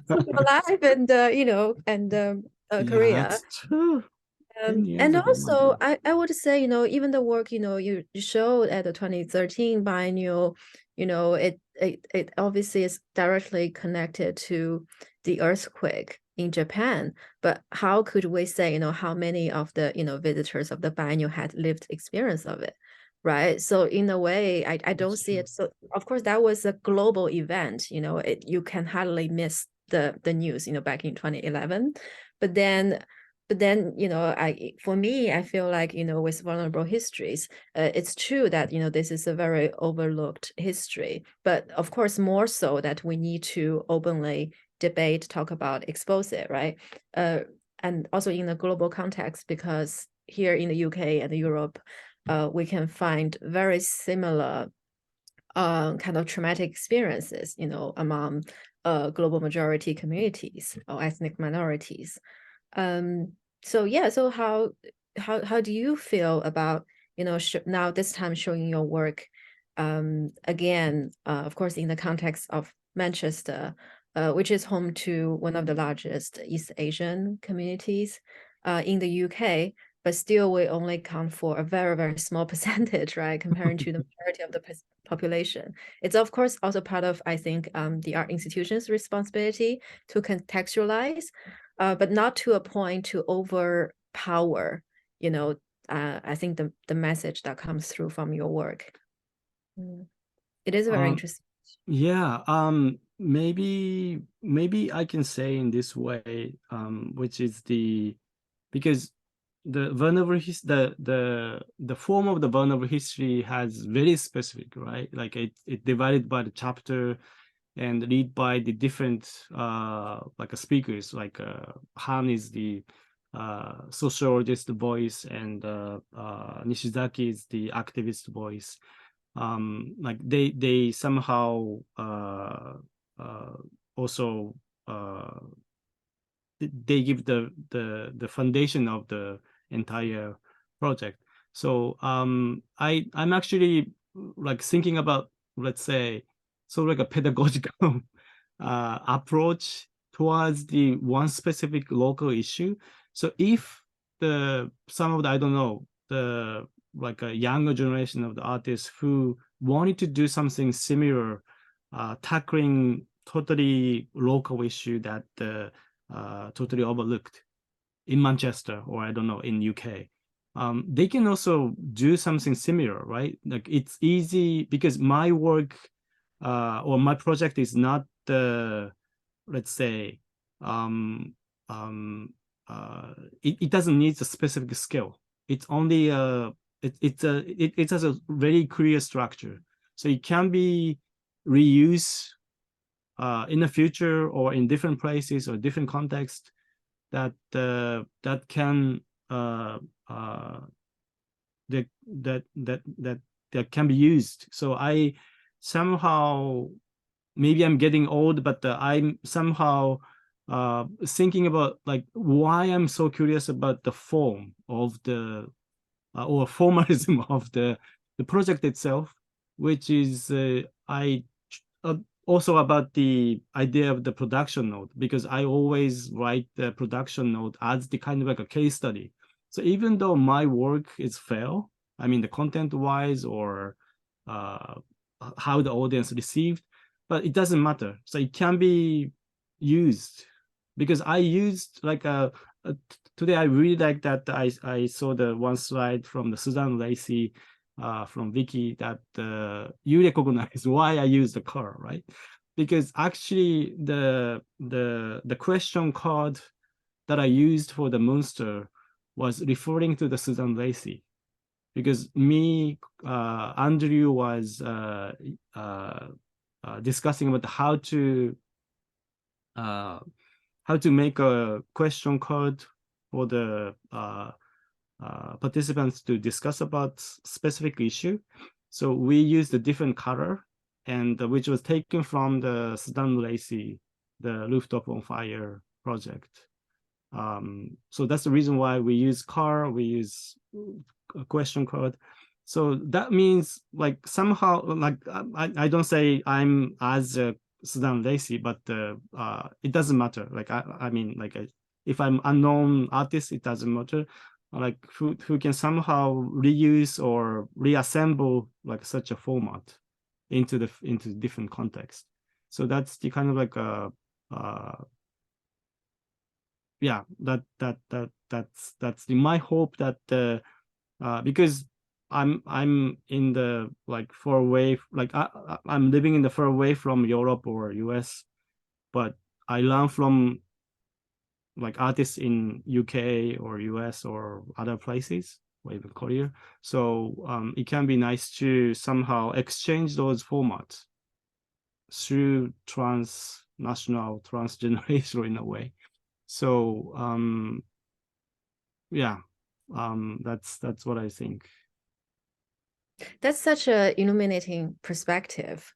your life and you know, and Yeah, Korea. that's true. 10 years And ago, my also God. I would say, you know, even the work, you know, you showed at the 2013 biennial, you know, it obviously is directly connected to the earthquake in Japan. But how could we say, you know, how many of the, you know, visitors of the biennial had lived experience of it, right? So in a way, I don't see it. So of course that was a global event, you know, you can hardly miss the news, you know, back in 2011. But then, you know, for me, I feel like, you know, with Vulnerable Histories, it's true that, you know, this is a very overlooked history, but of course more so that we need to openly debate, talk about, expose it, right? And also in the global context, because here in the UK and Europe, we can find very similar kind of traumatic experiences, you know, among global majority communities or ethnic minorities. So yeah, so how do you feel about, you know, now this time showing your work again, of course in the context of Manchester, which is home to one of the largest East Asian communities in the UK, but still we only count for a very, very small percentage, right, comparing to the majority of the population. It's of course also part of, I think, the art institution's responsibility to contextualize, but not to a point to overpower, you know, I think the message that comes through from your work. It is very interesting. Yeah, maybe I can say in this way, which is because the form of the vulnerable history has very specific, right? Like it divided by the chapter and read by the different like speakers. Like Han is the sociologist voice, and Nishizaki is the activist voice. Like they somehow also they give the foundation of the entire project. So I'm actually like thinking about, let's say, sort of like a pedagogical approach towards the one specific local issue. So if some of the, I don't know, the like a younger generation of the artists who wanted to do something similar, tackling totally local issue that totally overlooked in Manchester, or I don't know, in UK, they can also do something similar, right? Like it's easy because my work or my project is not the, let's say, it doesn't need a specific skill. It's only it has a very clear structure, so it can be reused in the future or in different places or different contexts that that can that can be used. So I somehow, maybe I'm getting old, but I'm somehow thinking about like why I'm so curious about the form of the or formalism of the project itself, which is I also about the idea of the production note, because I always write the production note as the kind of like a case study. So even though my work is fair, I mean the content wise or how the audience received, but it doesn't matter. So it can be used, because I used like today I really like that I saw the one slide from the Susan Lacey from Vicki that you recognize why I use the car, right? Because actually the question card that I used for the monster was referring to the Susan Lacey, because Andrew was discussing about how to make a question card for the participants to discuss about specific issue. So we used a different color, and which was taken from the Sudan Lacey, the Rooftop on Fire project. So that's the reason why we use car, we use a question code. So that means like somehow, like I don't say I'm as Sudan Lacey, but it doesn't matter. Like I mean, like if I'm unknown artist, it doesn't matter. Like who can somehow reuse or reassemble like such a format into different context. So that's the kind of like yeah, that's my hope that because I'm in the like far away, like I'm living in the far away from Europe or US, but I learn from like artists in UK or US or other places, or even Korea. So it can be nice to somehow exchange those formats through transnational, transgenerational in a way. So yeah, that's what I think. That's such a illuminating perspective.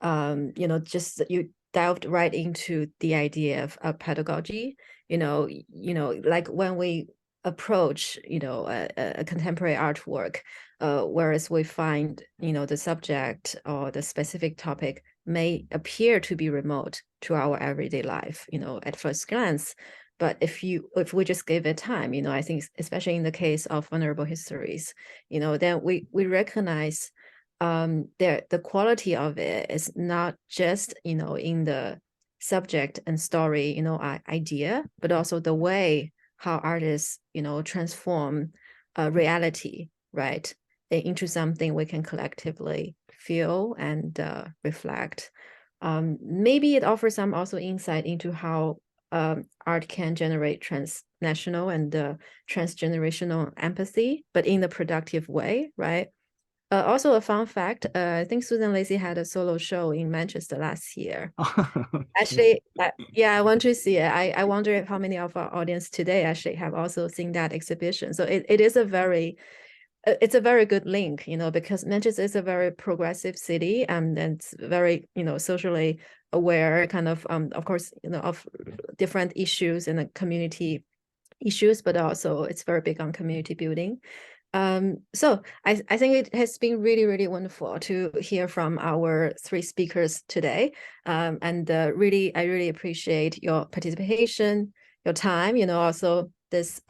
Just you delved right into the idea of pedagogy. Like when we approach, a contemporary artwork, whereas we find, the subject or the specific topic may appear to be remote to our everyday life, at first glance. But if we just give it time, I think especially in the case of Vulnerable Histories, then we recognize the quality of it is not just, in the subject and story, idea, but also the way how artists, transform reality, right, into something we can collectively feel and reflect. Maybe it offers some also insight into how art can generate transnational and transgenerational empathy, but in a productive way, right? Also, a fun fact, I think Susan Lacey had a solo show in Manchester last year. Okay. Actually, yeah, I want to see it. I wonder if how many of our audience today actually have also seen that exhibition. So it is it's a very good link, because Manchester is a very progressive city, and it's very, socially aware, kind of course, of different issues and the community issues, but also it's very big on community building. So I think it has been really, really wonderful to hear from our three speakers today. And I really appreciate your participation, your time, also this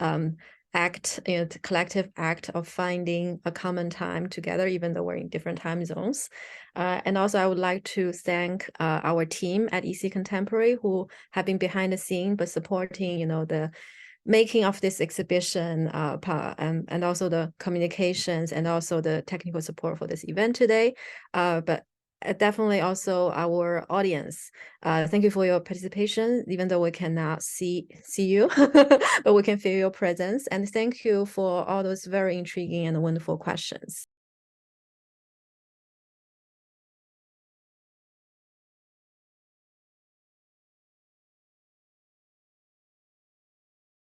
act, the collective act of finding a common time together, even though we're in different time zones. And also I would like to thank our team at EC Contemporary who have been behind the scene, but supporting, the making of this exhibition, and also the communications and also the technical support for this event today. But definitely also our audience. Thank you for your participation, even though we cannot see you, but we can feel your presence. And thank you for all those very intriguing and wonderful questions.